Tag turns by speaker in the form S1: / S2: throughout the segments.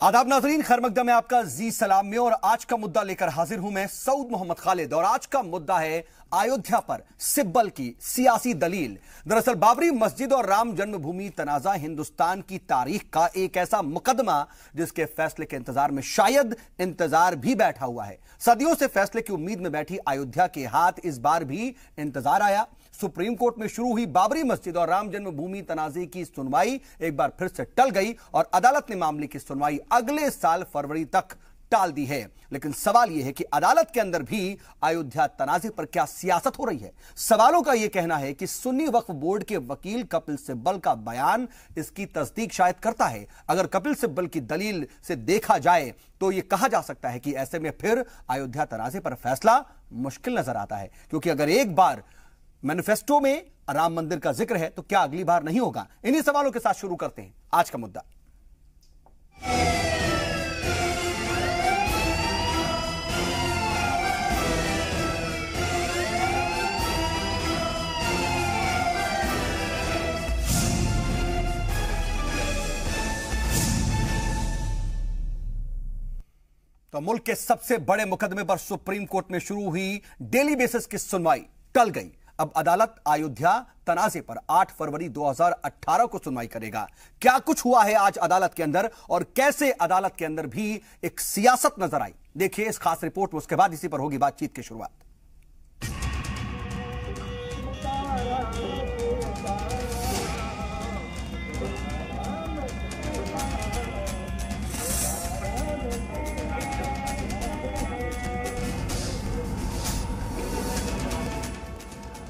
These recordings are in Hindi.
S1: आदाब नाजरीन, खैर मकदम है आपका जी सलाम में। और आज का मुद्दा लेकर हाजिर हूं मैं सऊद मोहम्मद खालिद। और आज का मुद्दा है अयोध्या पर सिब्बल की सियासी दलील। दरअसल बाबरी मस्जिद और राम जन्मभूमि तनाजा हिंदुस्तान की तारीख का एक ऐसा मुकदमा जिसके फैसले के इंतजार में शायद इंतजार भी बैठा हुआ है। सदियों से फैसले की उम्मीद में बैठी अयोध्या के हाथ इस बार भी इंतजार आया। सुप्रीम कोर्ट में शुरू हुई बाबरी मस्जिद और राम जन्मभूमि तनाजे की सुनवाई एक बार फिर से टल गई और अदालत ने मामले की सुनवाई अगले साल फरवरी तक टाल दी है। लेकिन सवाल यह है कि अदालत के अंदर भी अयोध्या तनाजे पर क्या सियासत हो रही है। सवालों का यह कहना है कि सुन्नी वक्फ बोर्ड के वकील कपिल सिब्बल का बयान इसकी तस्दीक शायद करता है। अगर कपिल सिब्बल की दलील से देखा जाए तो यह कहा जा सकता है कि ऐसे में फिर अयोध्या तनाजे पर फैसला मुश्किल नजर आता है, क्योंकि अगर एक बार मैनिफेस्टो में राम मंदिर का जिक्र है तो क्या अगली बार नहीं होगा। इन्हीं सवालों के साथ शुरू करते हैं आज का मुद्दा। तो मुल्क के सबसे बड़े मुकदमे पर सुप्रीम कोर्ट में शुरू हुई डेली बेसिस की सुनवाई टल गई। अब अदालत अयोध्या तनाजे पर 8 फरवरी 2018 को सुनवाई करेगा। क्या कुछ हुआ है आज अदालत के अंदर और कैसे अदालत के अंदर भी एक सियासत नजर आई, देखिए इस खास रिपोर्ट में। उसके बाद इसी पर होगी बातचीत की शुरुआत।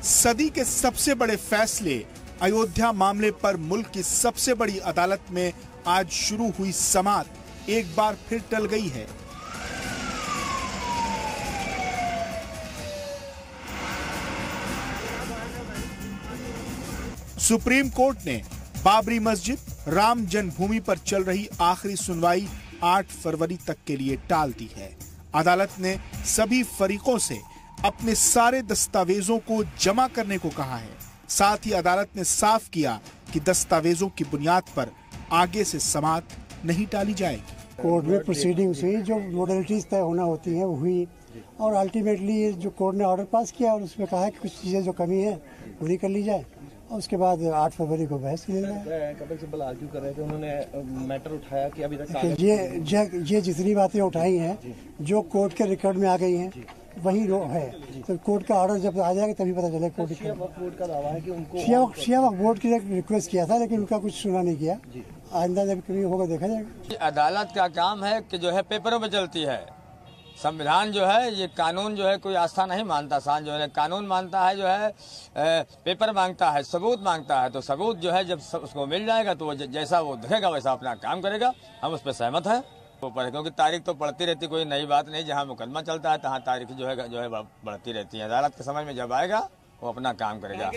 S2: सदी के सबसे बड़े फैसले अयोध्या मामले पर मुल्क की सबसे बड़ी अदालत में आज शुरू हुई समाअत एक बार फिर टल गई है। सुप्रीम कोर्ट ने बाबरी मस्जिद, राम जन्मभूमि पर चल रही आखिरी सुनवाई 8 फरवरी तक के लिए टाल दी है। अदालत ने सभी फरीकों से अपने सारे दस्तावेजों को जमा करने को कहा है। साथ ही अदालत ने साफ किया कि दस्तावेजों की बुनियाद पर आगे से समाअत नहीं टाली जाएगी।
S3: कोर्ट में प्रोसीडिंग्स हुई, जो मॉडलिटीज तय होना होती हैं वो हुई और अल्टीमेटली जो कोर्ट ने ऑर्डर पास किया और उसमें कहा कि कुछ चीजें जो कमी है पूरी कर ली जाए और उसके बाद 8 फरवरी को बहस की जाए।
S4: कपिल सिब्बल आर्ग्यू कर रहे थे, उन्होंने मैटर उठाया कि अभी तक
S3: ये जितनी बातें उठाई हैं जो कोर्ट के रिकॉर्ड में आ गई हैं वही है। तो कोर्ट का ऑर्डर जब आ जाएगा तभी पता चलेगा। कोर्ट
S4: शिया वक्फ बोर्ड का दावा है कि उनको
S3: शिया वक्फ बोर्ड की रिक्वेस्ट किया था लेकिन उनका कुछ सुना नहीं किया। आइंदा जब कभी होगा देखा जाएगा।
S5: अदालत का काम है कि जो है पेपरों पे चलती है। संविधान जो है ये कानून जो है कोई आस्था नहीं मानता, सान जो है कानून मानता है, जो है पेपर मांगता है, सबूत मांगता है। तो सबूत जो है जब उसको मिल जाएगा तो वो जैसा वो दिखेगा वैसा अपना काम करेगा। हम उस पर सहमत हैं ऊपर, क्योंकि तारीख तो पढ़ती रहती, कोई नई बात नहीं। जहाँ मुकदमा चलता है तहाँ तारीख जो है बढ़ती रहती है। अदालत के समझ में जब आएगा वो अपना काम करेगा।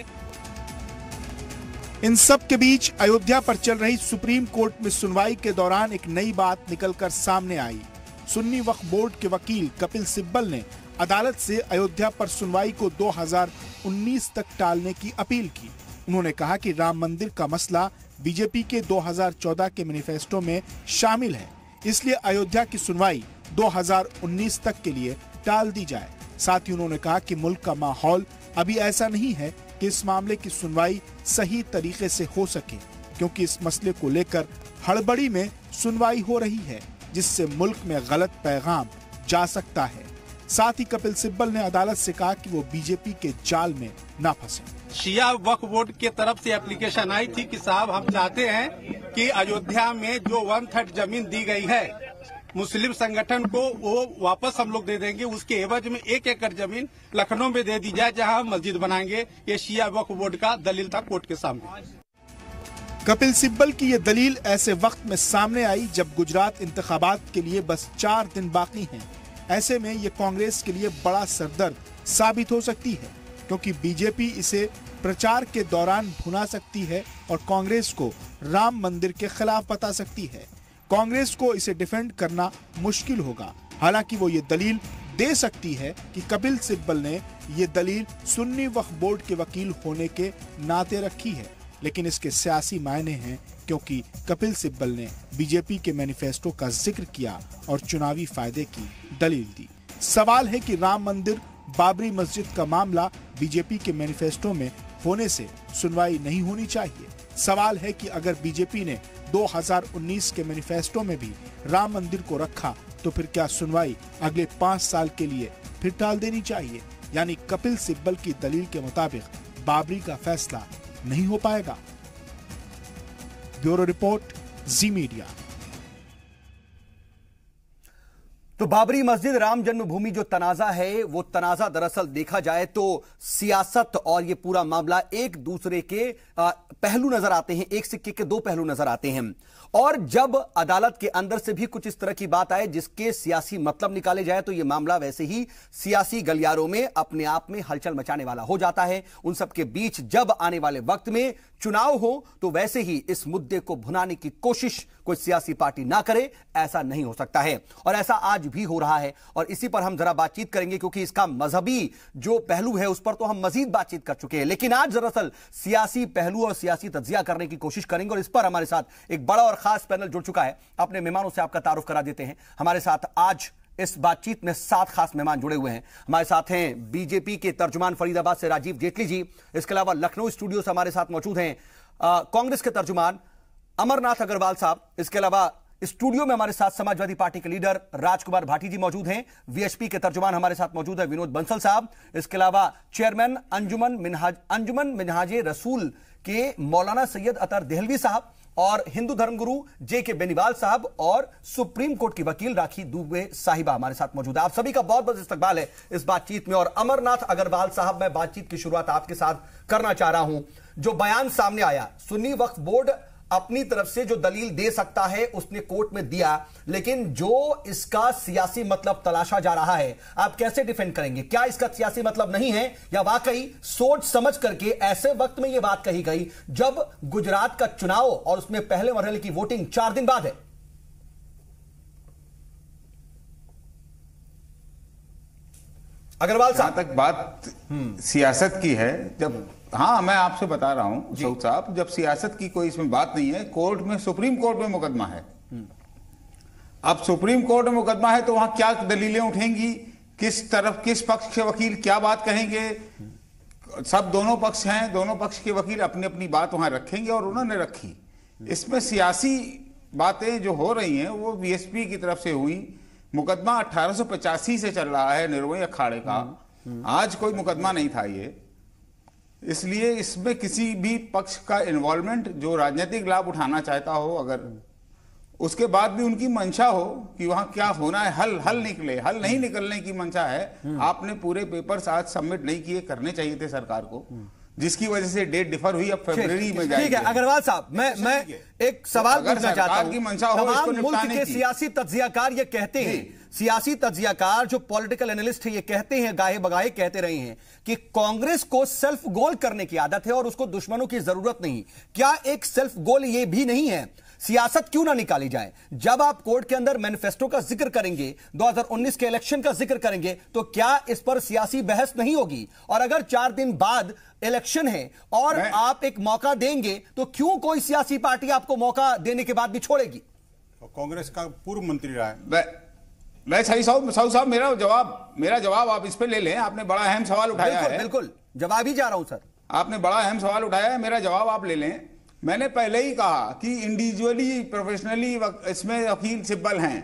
S2: इन सब के बीच अयोध्या पर चल रही सुप्रीम कोर्ट में सुनवाई के दौरान एक नई बात निकलकर सामने आई। सुन्नी वक्फ बोर्ड के वकील कपिल सिब्बल ने अदालत से अयोध्या पर सुनवाई को 2019 तक टालने की अपील की। उन्होंने कहा कि राम मंदिर का मसला बीजेपी के 2014 के मैनिफेस्टो में शामिल है, इसलिए अयोध्या की सुनवाई 2019 तक के लिए टाल दी जाए। साथ ही उन्होंने कहा कि मुल्क का माहौल अभी ऐसा नहीं है कि इस मामले की सुनवाई सही तरीके से हो सके, क्योंकि इस मसले को लेकर हड़बड़ी में सुनवाई हो रही है जिससे मुल्क में गलत पैगाम जा सकता है। साथ ही कपिल सिब्बल ने अदालत से कहा कि वो बीजेपी के जाल में न फंसे।
S6: शिया वक्फ बोर्ड के तरफ से एप्लीकेशन आई थी कि साहब हम चाहते हैं कि अयोध्या में जो 1/3 जमीन दी गई है मुस्लिम संगठन को वो वापस हम लोग दे देंगे। उसके एवज में 1 एकड़ जमीन लखनऊ में दे दी जाए जहां हम मस्जिद बनाएंगे। ये शिया वक्फ बोर्ड का दलील था कोर्ट के सामने।
S2: कपिल सिब्बल की ये दलील ऐसे वक्त में सामने आई जब गुजरात इंतखाबात के लिए बस 4 दिन बाकी हैं। ऐसे में ये कांग्रेस के लिए बड़ा सरदर्द साबित हो सकती है, क्योंकि बीजेपी इसे प्रचार के दौरान भुना सकती है और कांग्रेस को राम मंदिर के खिलाफ बता सकती है। कांग्रेस को इसे डिफेंड करना मुश्किल होगा। हालांकि वो ये दलील दे सकती है कि कपिल सिब्बल ने ये दलील सुन्नी वक्फ बोर्ड के वकील होने के नाते रखी है, लेकिन इसके सियासी मायने हैं क्योंकि कपिल सिब्बल ने बीजेपी के मैनिफेस्टो का जिक्र किया और चुनावी फायदे की दलील दी। सवाल है कि राम मंदिर, बाबरी मस्जिद का मामला बीजेपी के मैनिफेस्टो में होने से सुनवाई नहीं होनी चाहिए। सवाल है कि अगर बीजेपी ने 2019 के मैनिफेस्टो में भी राम मंदिर को रखा तो फिर क्या सुनवाई अगले 5 साल के लिए फिर टाल देनी चाहिए? यानी कपिल सिब्बल की दलील के मुताबिक बाबरी का फैसला नहीं हो पाएगा। ब्यूरो रिपोर्ट, जी मीडिया।
S1: तो बाबरी मस्जिद, राम जन्मभूमि जो तनाजा है, वो तनाजा दरअसल देखा जाए तो सियासत और ये पूरा मामला एक दूसरे के पहलू नजर आते हैं, एक सिक्के के दो पहलू नजर आते हैं। और जब अदालत के अंदर से भी कुछ इस तरह की बात आए जिसके सियासी मतलब निकाले जाए तो यह मामला वैसे ही सियासी गलियारों में अपने आप में हलचल मचाने वाला हो जाता है। उन सबके बीच जब आने वाले वक्त में चुनाव हो तो वैसे ही इस मुद्दे को भुनाने की कोशिश कोई सियासी पार्टी ना करे, ऐसा नहीं हो सकता है। और ऐसा आज भी हो रहा है और इसी पर हम जरा बातचीत करेंगे क्योंकि इसका मजहबी जो पहलू है उस पर तो हम मजीद बातचीत कर चुके हैं, लेकिन आज दरअसल सियासी पहलू और सियासी तज्जिया करने की कोशिश करेंगे। और इस पर हमारे साथ एक बड़ा और खास पैनल जुड़ चुका है। अपने मेहमानों से आपका तारुफ करा देते हैं। हमारे साथ आज इस बातचीत में 7 खास मेहमान जुड़े हुए हैं। हमारे साथ हैं बीजेपी के तर्जुमान फरीदाबाद से राजीव जेटली जी, इसके अलावा लखनऊ स्टूडियो से हमारे साथ मौजूद हैं कांग्रेस के तर्जुमान अमरनाथ अग्रवाल साहब, इसके अलावा स्टूडियो में हमारे साथ समाजवादी पार्टी के लीडर राजकुमार भाटी जी मौजूद हैं। वीएचपी के तर्जुमान हमारे साथ मौजूद है विनोद बंसल साहब, इसके अलावा चेयरमैन अंजुमन मिनहाजे रसूल के मौलाना सैयद अतर देहलवी साहब और हिंदू धर्मगुरु जे.के. बेनीवाल साहब और सुप्रीम कोर्ट की वकील राखी दुबे साहिबा हमारे साथ मौजूद है। आप सभी का बहुत बहुत इस्तकबाल है इस बातचीत में। और अमरनाथ अग्रवाल साहब, मैं बातचीत की शुरुआत आपके साथ करना चाह रहा हूं। जो बयान सामने आया, सुन्नी वक्फ बोर्ड अपनी तरफ से जो दलील दे सकता है उसने कोर्ट में दिया, लेकिन जो इसका सियासी मतलब तलाशा जा रहा है, आप कैसे डिफेंड करेंगे? क्या इसका सियासी मतलब नहीं है या वाकई सोच समझ करके ऐसे वक्त में यह बात कही गई जब गुजरात का चुनाव और उसमें पहले मरहले की वोटिंग 4 दिन बाद है? अग्रवाल साहब,
S7: जहां तक बात सियासत की है, जब हाँ मैं आपसे बता रहा हूं सऊद साहब, जब सियासत की कोई इसमें बात नहीं है, कोर्ट में सुप्रीम कोर्ट में मुकदमा है। अब सुप्रीम कोर्ट में मुकदमा है तो वहां क्या दलीलें उठेंगी, किस तरफ किस पक्ष के वकील क्या बात कहेंगे, सब दोनों पक्ष हैं, दोनों पक्ष के वकील अपनी अपनी बात वहां रखेंगे और उन्होंने रखी। इसमें सियासी बातें जो हो रही हैं वो बीएसपी की तरफ से हुई। मुकदमा 1885 से चल रहा है निर्मोही अखाड़े का, आज कोई मुकदमा नहीं था ये, इसलिए इसमें किसी भी पक्ष का इन्वॉल्वमेंट जो राजनीतिक लाभ उठाना चाहता हो, अगर उसके बाद भी उनकी मंशा हो कि वहां क्या होना है, हल निकले, हल नहीं निकलने की मंशा है, आपने पूरे पेपर्स आज सबमिट नहीं किए, करने चाहिए थे सरकार को, जिसकी वजह से डेट डिफर हुई, अब फरवरी में जाएगी। ठीक है
S1: अग्रवाल साहब, मैं एक सवाल पूछना चाहता हूं। तमाम मुल्क के सियासी तज्जियाकार ये कहते हैं, सियासी तज्जियाकार जो पॉलिटिकल एनालिस्ट है ये कहते हैं, गाहे बगाहे कहते रहे हैं कि कांग्रेस को सेल्फ गोल करने की आदत है और उसको दुश्मनों की जरूरत नहीं। क्या एक सेल्फ गोल ये भी नहीं है? सियासत क्यों ना निकाली जाए? जब आप कोर्ट के अंदर मैनिफेस्टो का जिक्र करेंगे, 2019 के इलेक्शन का जिक्र करेंगे, तो क्या इस पर सियासी बहस नहीं होगी? और अगर 4 दिन बाद इलेक्शन है और आप एक मौका देंगे तो क्यों कोई सियासी पार्टी आपको मौका देने के बाद भी छोड़ेगी?
S8: कांग्रेस का पूर्व मंत्री रहा है।
S7: मैं सही साहब मेरा जवाब आप इस पे ले लें। आपने बड़ा अहम सवाल उठाया है।
S1: बिल्कुल जवाब ही जा रहा हूं सर।
S7: आपने बड़ा अहम सवाल उठाया है, मेरा जवाब आप ले लें। मैंने पहले ही कहा कि इंडिविजुअली प्रोफेशनली इसमें वकील सिब्बल हैं,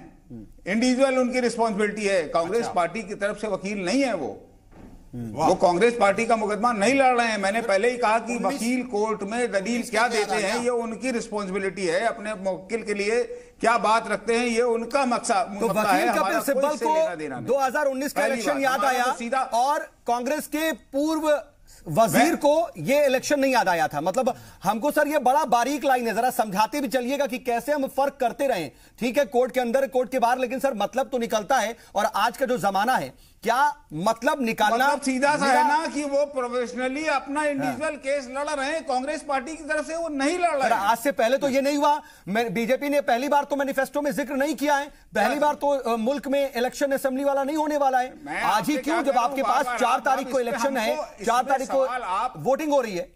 S7: इंडिविजुअल उनकी रिस्पॉन्सिबिलिटी है। कांग्रेस पार्टी की तरफ से वकील नहीं है, वो कांग्रेस पार्टी का मुकदमा नहीं लड़ रहे हैं। मैंने पहले ही कहा कि वकील कोर्ट में दलील क्या देते हैं ये उनकी रिस्पॉन्सिबिलिटी है, अपने मुवक्किल के लिए क्या बात रखते हैं ये उनका मकसद
S1: तो वकील कपिल सिब्बल को 2019 का इलेक्शन याद आया और कांग्रेस के पूर्व वजीर को ये इलेक्शन नहीं याद आया था। मतलब हमको सर ये बड़ा बारीक लाइन है, जरा समझाते भी चलिएगा कि कैसे हम फर्क करते रहें। ठीक है, कोर्ट के अंदर कोर्ट के बाहर, लेकिन सर मतलब तो निकलता है। और आज का जो जमाना है, क्या मतलब निकालना
S7: मतलब सीधा सा है ना कि वो प्रोफेशनली अपना इंडिविजुअल केस लड़ रहे हैं, कांग्रेस पार्टी की तरफ से वो नहीं लड़ रहे हैं।
S1: आज से पहले तो ये नहीं हुआ। बीजेपी ने पहली बार तो मैनिफेस्टो में जिक्र नहीं किया है, पहली बार तो मुल्क में इलेक्शन असेंबली वाला नहीं होने वाला है। आज ही क्यों, जब आपके पास 4 तारीख को इलेक्शन है, 4 तारीख को वोटिंग हो रही है?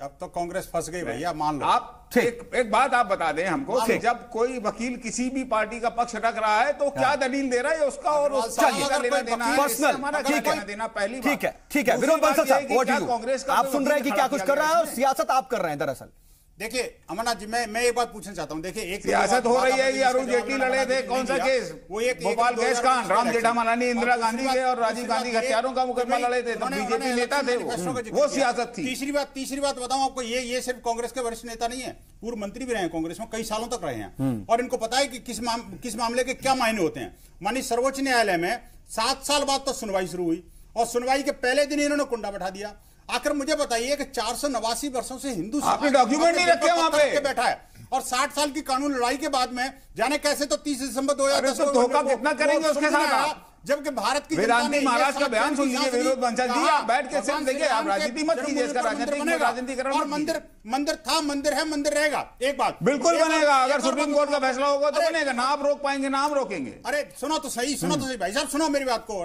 S8: अब तो कांग्रेस फंस गई भैया, मान लो।
S7: आप एक बात आप बता दें हमको कि जब कोई वकील किसी भी पार्टी का पक्ष रख रहा है तो क्या दलील दे रहा है उसका, और उस पार्टी का लेना देना है,
S1: पर्सनल,
S7: हमारा क्या लेना देना, पहली बात।
S1: ठीक है विनोद बंसल साहब, कांग्रेस आप सुन रहे हैं कि क्या कुछ कर रहा है और सियासत आप कर रहे हैं। दरअसल
S8: देखिए अमरनाथ जी, मैं एक बात पूछना चाहता हूं। देखिए, एक
S7: सियासत हो रही है कि अरुण जेटली लड़े थे, कौन सा केस,
S8: वो एक
S7: भोपाल गैस कांड, राम जेठामलानी, इंदिरा गांधी के और राजीव गांधी के हत्यारों का मुकदमा लड़े थे, तो बीजेपी नेता थे, वो सियासत थी।
S8: तीसरी बात बताऊं आपको, ये सिर्फ कांग्रेस के वरिष्ठ नेता नहीं है, पूर्व मंत्री भी रहे हैं कांग्रेस में, कई सालों तक रहे हैं, और इनको पता है कि किस मामले के क्या मायने होते हैं। मानी सर्वोच्च न्यायालय में 7 साल बाद तो सुनवाई शुरू हुई, और सुनवाई के पहले दिन इन्होंने कुंडा बैठा दिया। आखिर मुझे बताइए कि 489 वर्षों से हिंदू
S7: आपने डॉक्यूमेंट नहीं रखे वहां पे
S8: बैठा है, और 60 साल की कानून लड़ाई के बाद में जाने कैसे तो 30 दिसंबर 2010
S7: को धोखा कितना करेंगे उसके साथ,
S8: जबकि भारत की
S7: वेदांती महाराज का बयान सुन लीजिए विनोद बंसल जी, आप बैठ के सिर्फ देखिए, आप राजनीति मत कीजिए, इसका राजनीतिकरण,
S8: और मंदिर था, मंदिर है, मंदिर रहेगा। एक बात
S7: बिल्कुल बनेगा, अगर सुप्रीम कोर्ट का फैसला होगा तो बनेगा, ना आप रोक पाएंगे ना हम रोकेंगे।
S8: अरे सुनो तो सही भाई साहब, सुनो मेरी बात को,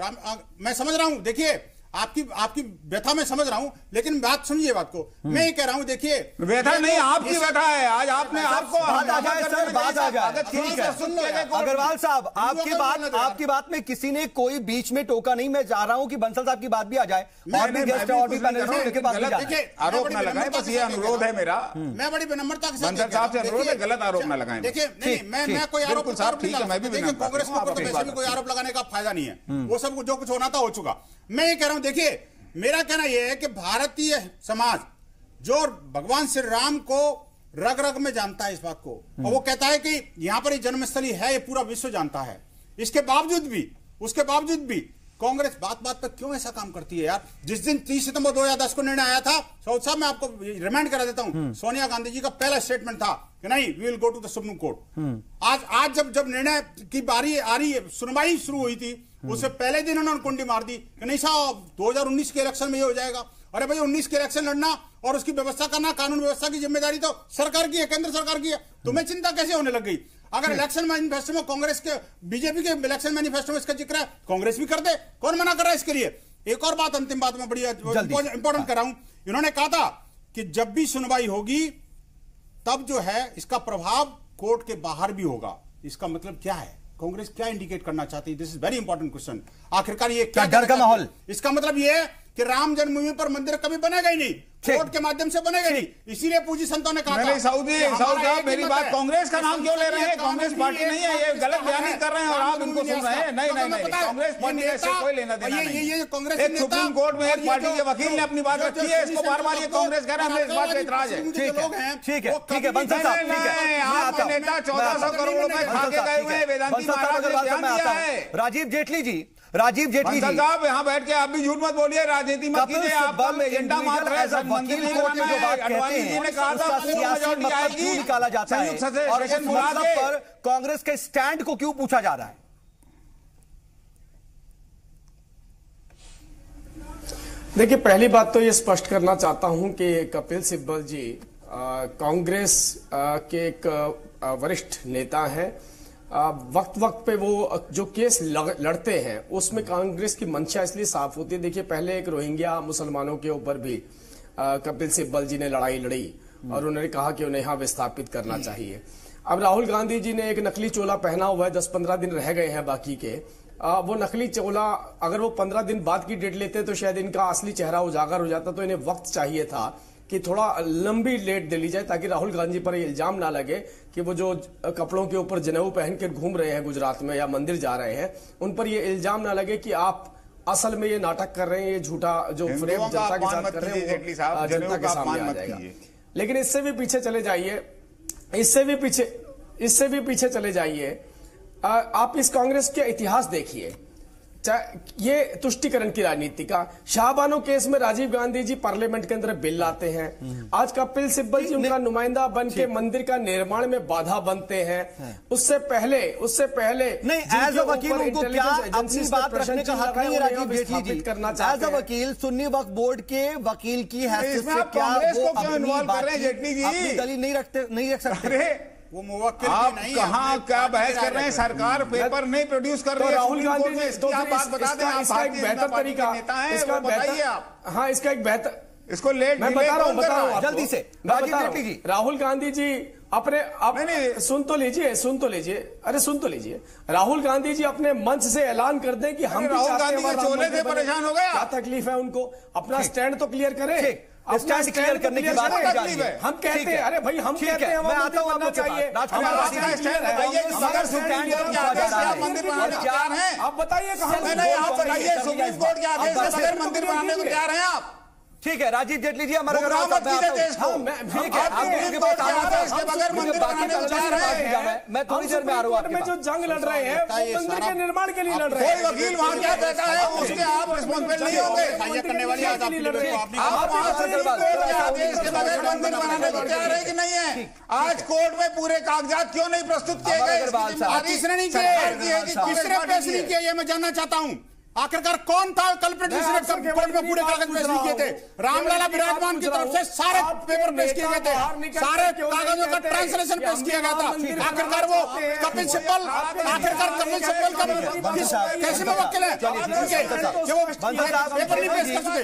S8: मैं समझ रहा हूं, देखिए आपकी व्यथा मैं समझ रहा हूं, लेकिन बात सुनिए बात को। मैं ये कह रहा हूं, देखिए
S7: व्यथा नहीं, आपकी व्यथा है। आज आपने आपको
S1: बात आ जाए सर, बात आ जाए, ठीक है अग्रवाल साहब, आपकी बात में किसी ने कोई बीच में टोका नहीं। मैं जा रहा हूं कि बंसल साहब की बात भी आ जाए, और भी गेस्ट और भी पैनलिस्ट उनके पास भी जाए।
S7: आरोप न लगाएं, बस ये अनुरोध है मेरा,
S8: मैं बड़ी विनम्रता के साथ
S7: बंसल साहब से अनुरोध है, गलत आरोप न लगाएं।
S8: देखिए नहीं, मैं कोई आरोप
S7: साहब ठीक है, मैं भी
S8: कांग्रेस को वैसे भी कोई आरोप लगाने का फायदा नहीं है, वो सब जो कुछ होना था हो चुका। मैं ये कह रहा हूं, देखिए मेरा कहना यह है कि भारतीय समाज जो भगवान श्री राम को रग रग में जानता है इस बात को, और वो कहता है कि यहां पर जन्मस्थली है, ये पूरा विश्व जानता है, उसके बावजूद भी कांग्रेस बात बात पर क्यों ऐसा काम करती है यार। जिस दिन 30 सितंबर 2010 को निर्णय आया था, सऊद साहब मैं आपको रिमाइंड करा देता हूं, सोनिया गांधी जी का पहला स्टेटमेंट था कि नहीं, we will go to the supreme court. आज जब निर्णय की बारी आ रही है, सुनवाई शुरू हुई थी, उससे पहले दिन उन्होंने कुंडी मार दी कि नहीं साहब 2019 के इलेक्शन में ये हो जाएगा। अरे भाई 19 के इलेक्शन लड़ना और उसकी व्यवस्था करना, कानून व्यवस्था की जिम्मेदारी तो सरकार की है, केंद्र सरकार की है। तुम्हें चिंता कैसे होने लग गई? अगर इलेक्शन मैनिफेस्टो में कांग्रेस के, बीजेपी के इलेक्शन मैनिफेस्टो में इसका जिक्र है, कांग्रेस भी कर दे, कौन मना कर रहा है इसके लिए। एक और बात, अंतिम बात में बड़ी इंपॉर्टेंट कर रहा हूं, इन्होंने कहा था कि जब भी सुनवाई होगी तब जो है इसका प्रभाव कोर्ट के बाहर भी होगा। इसका मतलब क्या है? कांग्रेस क्या इंडिकेट करना चाहती है? This is very important question. आखिरकार ये क्या
S1: डर का माहौल?
S8: इसका मतलब ये है कि राम जन्मभूमि पर मंदिर कभी बनेगा ही नहीं, कोर्ट के माध्यम से बनेगा नहीं। इसीलिए पूजी संतों ने कहा था।
S7: साउद साहब मेरी बात, कांग्रेस का नाम क्यों ले रहे हैं? कांग्रेस पार्टी नहीं है, ये गलत बयानी कर रहे हैं और आप इनको सुन रहे हैं। नहीं, कांग्रेस पार्टी से कोई लेना देना नहीं।
S8: ये कांग्रेस
S7: एक सुप्रीम कोर्ट में एक पार्टी के वकील ने अपनी बात रखी है, इसको बार बार ये कांग्रेस कह रहा है, हमें इस बात का इतराज है।
S1: ठीक है बंसल साहब, ठीक है,
S7: आपके नेता 1400 करोड़ रुपए खा के गए हुए हैं, वेदांती महाराज ने बयान दिया है।
S1: राजीव जेटली जी
S7: साहब यहाँ बैठ के आप भी झूठ मत बोलिए, राजनीति मत कीजिए, आपका एजेंडा मात्र है।
S1: वकील कोर्ट में जो बात कहते हैं उसका सियासी मतलब क्यों निकाला जाता है, और इस मतलब पर कांग्रेस के स्टैंड को क्यों पूछा जा रहा है?
S9: देखिए, पहली बात तो ये स्पष्ट करना चाहता हूं कि कपिल सिब्बल जी कांग्रेस के एक वरिष्ठ नेता हैं। वक्त पे वो जो केस लड़ते हैं उसमें कांग्रेस की मंशा इसलिए साफ होती है। देखिए, पहले एक रोहिंग्या मुसलमानों के ऊपर भी कपिल सिब्बल जी ने लड़ाई लड़ी और उन्होंने कहा कि उन्हें यहाँ विस्थापित करना चाहिए। अब राहुल गांधी जी ने एक नकली चोला पहना हुआ है, 10-15 दिन रह गए हैं बाकी के। वो नकली चोला अगर वो 15 दिन बाद की डेट लेते तो शायद इनका असली चेहरा उजागर हो जाता। तो इन्हें वक्त चाहिए था कि थोड़ा लंबी डेट दे ली जाए ताकि राहुल गांधी पर इल्जाम ना लगे कि वो जो कपड़ों के ऊपर जनेऊ पहन के घूम रहे हैं गुजरात में या मंदिर जा रहे हैं, उन पर ये इल्जाम ना लगे कि आप असल में ये नाटक कर रहे हैं, ये झूठा जो फ्रेम जनता के साथ कर रहे हैं वो जनता के सामने आ जाएगा। लेकिन इससे भी पीछे चले जाइए, इससे भी पीछे चले जाइए, आप इस कांग्रेस के इतिहास देखिए। ये तुष्टिकरण की राजनीति का शाहबानो केस में राजीव गांधी जी पार्लियामेंट के अंदर बिल लाते हैं। आज कपिल सिब्बल जी उनका नुमाइंदा बन के मंदिर का निर्माण में बाधा बनते हैं। उससे पहले
S1: नहीं, एज अ वकील उनको क्या अपनी बात रखने का हक नहीं है राजीव जेटली जी? एज अ वकील सुन्नी वक्फ बोर्ड के वकील की हैसियत से क्या वो अपनी दलील नहीं रख सकते?
S8: वो मुवक्किल
S7: आप
S8: नहीं,
S7: कहाँ क्या बहस कर रहे हैं? सरकार पेपर नहीं प्रोड्यूस कर रही है।
S9: राहुल गांधी ने
S7: इसकी आप बात बता दें, आप
S9: इसका एक बेहतर तरीका,
S7: इसका बताइए आप।
S9: हाँ, इसका एक बेहतर
S7: इसको लेट
S9: मैं बता रहा हूँ
S1: जल्दी से
S9: राजीव जेटली जी, राहुल गांधी जी अपने सुन तो लीजिए, अरे सुन तो लीजिए। राहुल गांधी जी अपने मंच से ऐलान कर दें कि हम भी
S7: राहुल गांधी के चोले से परेशान हो गया,
S9: क्या तकलीफ है उनको, अपना स्टैंड तो क्लियर करें।
S1: स्टैंड क्लियर करने की बात
S9: तकलीफ है। हम कहते हैं, अरे भाई हम कहते हैं
S1: मैं आता हूं आपको चाहिए
S9: आप बताइए कहां
S7: सुप्रीम कोर्ट के आदेश से बगैर मंदिर बनाने को तैयार हैं आप?
S1: ठीक है राजीव जेटली जी, हमारे
S7: बगैर मंदिर बनाने को तैयार है।
S9: मैं थोड़ी देर में आ रहा हूँ। में जो जंग लड़ रहे हैं वो मंदिर के निर्माण के लिए लड़ रहे हैं।
S7: कोई वकील वहां क्या कहता है उसके आप रिस्पॉन्सिबल नहीं होंगे।
S8: करने वाली
S7: आप आदेश के बगैर मंदिर बनाने को तैयार है कि नहीं है? आज कोर्ट में पूरे कागजात क्यों नहीं प्रस्तुत किए गए?
S8: किसने नहीं किए, किसने पेश नहीं किया, ये मैं जानना चाहता हूँ। आखिरकार कौन था कल्प्रिट जिसने कोर्ट में पूरे कागज पेश नहीं किए थे? रामलाला विराजमान की तरफ से सारे पेपर पेश किए गए थे, सारे कागजों का ट्रांसलेशन पेश किया गया था। आखिरकार वो कपिल सिब्बल, का कैसे मुवक्किल है कि वो पेपर नहीं पेश कर सके?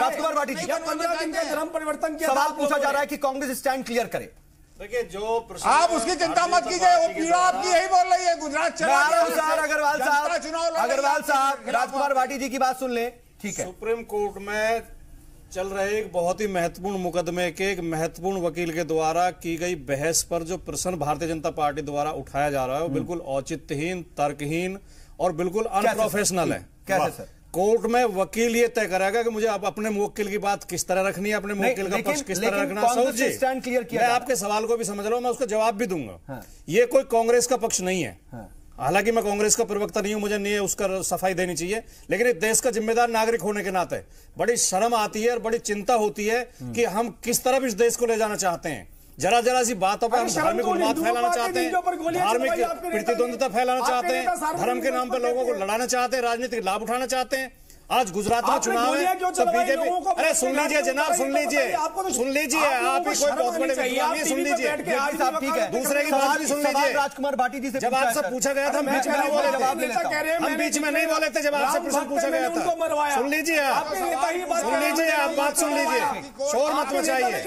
S1: राजकुमार भाटी जी,
S9: 15 दिन का धर्म परिवर्तन किया,
S1: सवाल पूछा जा रहा है कि कांग्रेस स्टैंड क्लियर करे।
S8: देखिए जो
S7: आप उसकी चिंता मत कीजिए, वो पीड़ा आपकी यही बोल रही है। गुजरात चला
S1: अग्रवाल साहब, राजकुमार भाटी जी की बात सुन ले। ठीक है,
S10: सुप्रीम कोर्ट में चल रहे एक बहुत ही महत्वपूर्ण मुकदमे के एक महत्वपूर्ण वकील के द्वारा की गई बहस पर जो प्रश्न भारतीय जनता पार्टी द्वारा उठाया जा रहा है वो बिल्कुल औचित्यहीन, तर्कहीन और बिल्कुल अनप्रोफेशनल है।
S1: कैसे सर?
S10: कोर्ट में वकील ये तय करेगा कि मुझे आप अपने मुवक्किल की बात किस तरह रखनी है, अपने मुवक्किल का पक्ष किस तरह रखना है।
S1: स्टैंड क्लियर किया,
S10: मैं आपके सवाल को भी समझ रहा हूं, मैं उसका जवाब भी दूंगा। ये कोई कांग्रेस का पक्ष नहीं है। हालांकि मैं कांग्रेस का प्रवक्ता नहीं हूं, मुझे नहीं उसका सफाई देनी चाहिए, लेकिन इस देश का जिम्मेदार नागरिक होने के नाते बड़ी शर्म आती है और बड़ी चिंता होती है कि हम किस तरफ इस देश को ले जाना चाहते हैं। जरा सी बातों पर हम धार्मिक उन्माद फैलाना चाहते हैं, धार्मिक प्रतिद्वंद्विता फैलाना चाहते हैं, धर्म के नाम पर लोगों को लड़ाना चाहते हैं, राजनीतिक लाभ उठाना चाहते हैं। आज गुजरात में चुनाव है तो बीजेपी, अरे सुन लीजिए जनाब, सुन लीजिए आप ही कोई बहुत बड़े विद्वान हैं, सुन लीजिए
S1: साहब। ठीक है,
S10: दूसरे की बात भी सुन लीजिए।
S1: राजकुमार भाटी जी से
S10: जब आपसे पूछा गया था हम बीच में नहीं बोले थे, हम बीच में नहीं बोले थे जब आपसे प्रश्न पूछा गया था। सुन लीजिए आप, सुन लीजिए आप, बात सुन लीजिए, शोर मत मचाइए,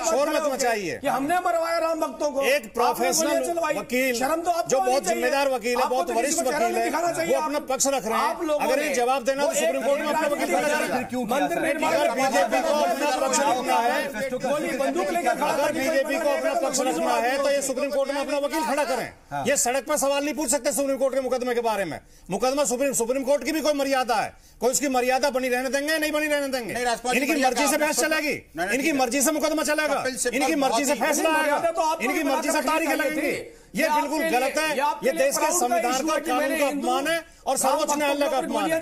S10: शोर मत मचाइए।
S9: हमने मरवाया राम भक्तों को।
S10: एक प्रोफेशनल वकील जो बहुत जिम्मेदार वकील है, बहुत वरिष्ठ वकील है, वो अपना पक्ष रख रहे हैं। अगर ये जवाब देना तो सुप्रीम कोर्ट में अपना वकील खड़ा करें।
S9: मंदिर
S10: अगर बीजेपी को अपना पक्ष रखना है, अगर बीजेपी को अपना पक्ष रखना है तो ये सुप्रीम कोर्ट में अपना वकील खड़ा करें। ये सड़क पर सवाल नहीं पूछ सकते सुप्रीम कोर्ट के मुकदमे के बारे में। मुकदमा सुप्रीम कोर्ट की भी कोई मर्यादा है, कोई उसकी मर्यादा बनी रहने देंगे नहीं बनी रहने देंगे। इनकी मर्जी से बहस चलेगी, इनकी मर्जी से मुकदमा चलेगा, इनकी मर्जी से फैसला आएगा, इनकी मर्जी से तारीखें लगेंगी। ये बिल्कुल गलत है, ये देश के संविधान का, कानून का अपमान है और सर्वोच्च न्यायालय का अपमान है।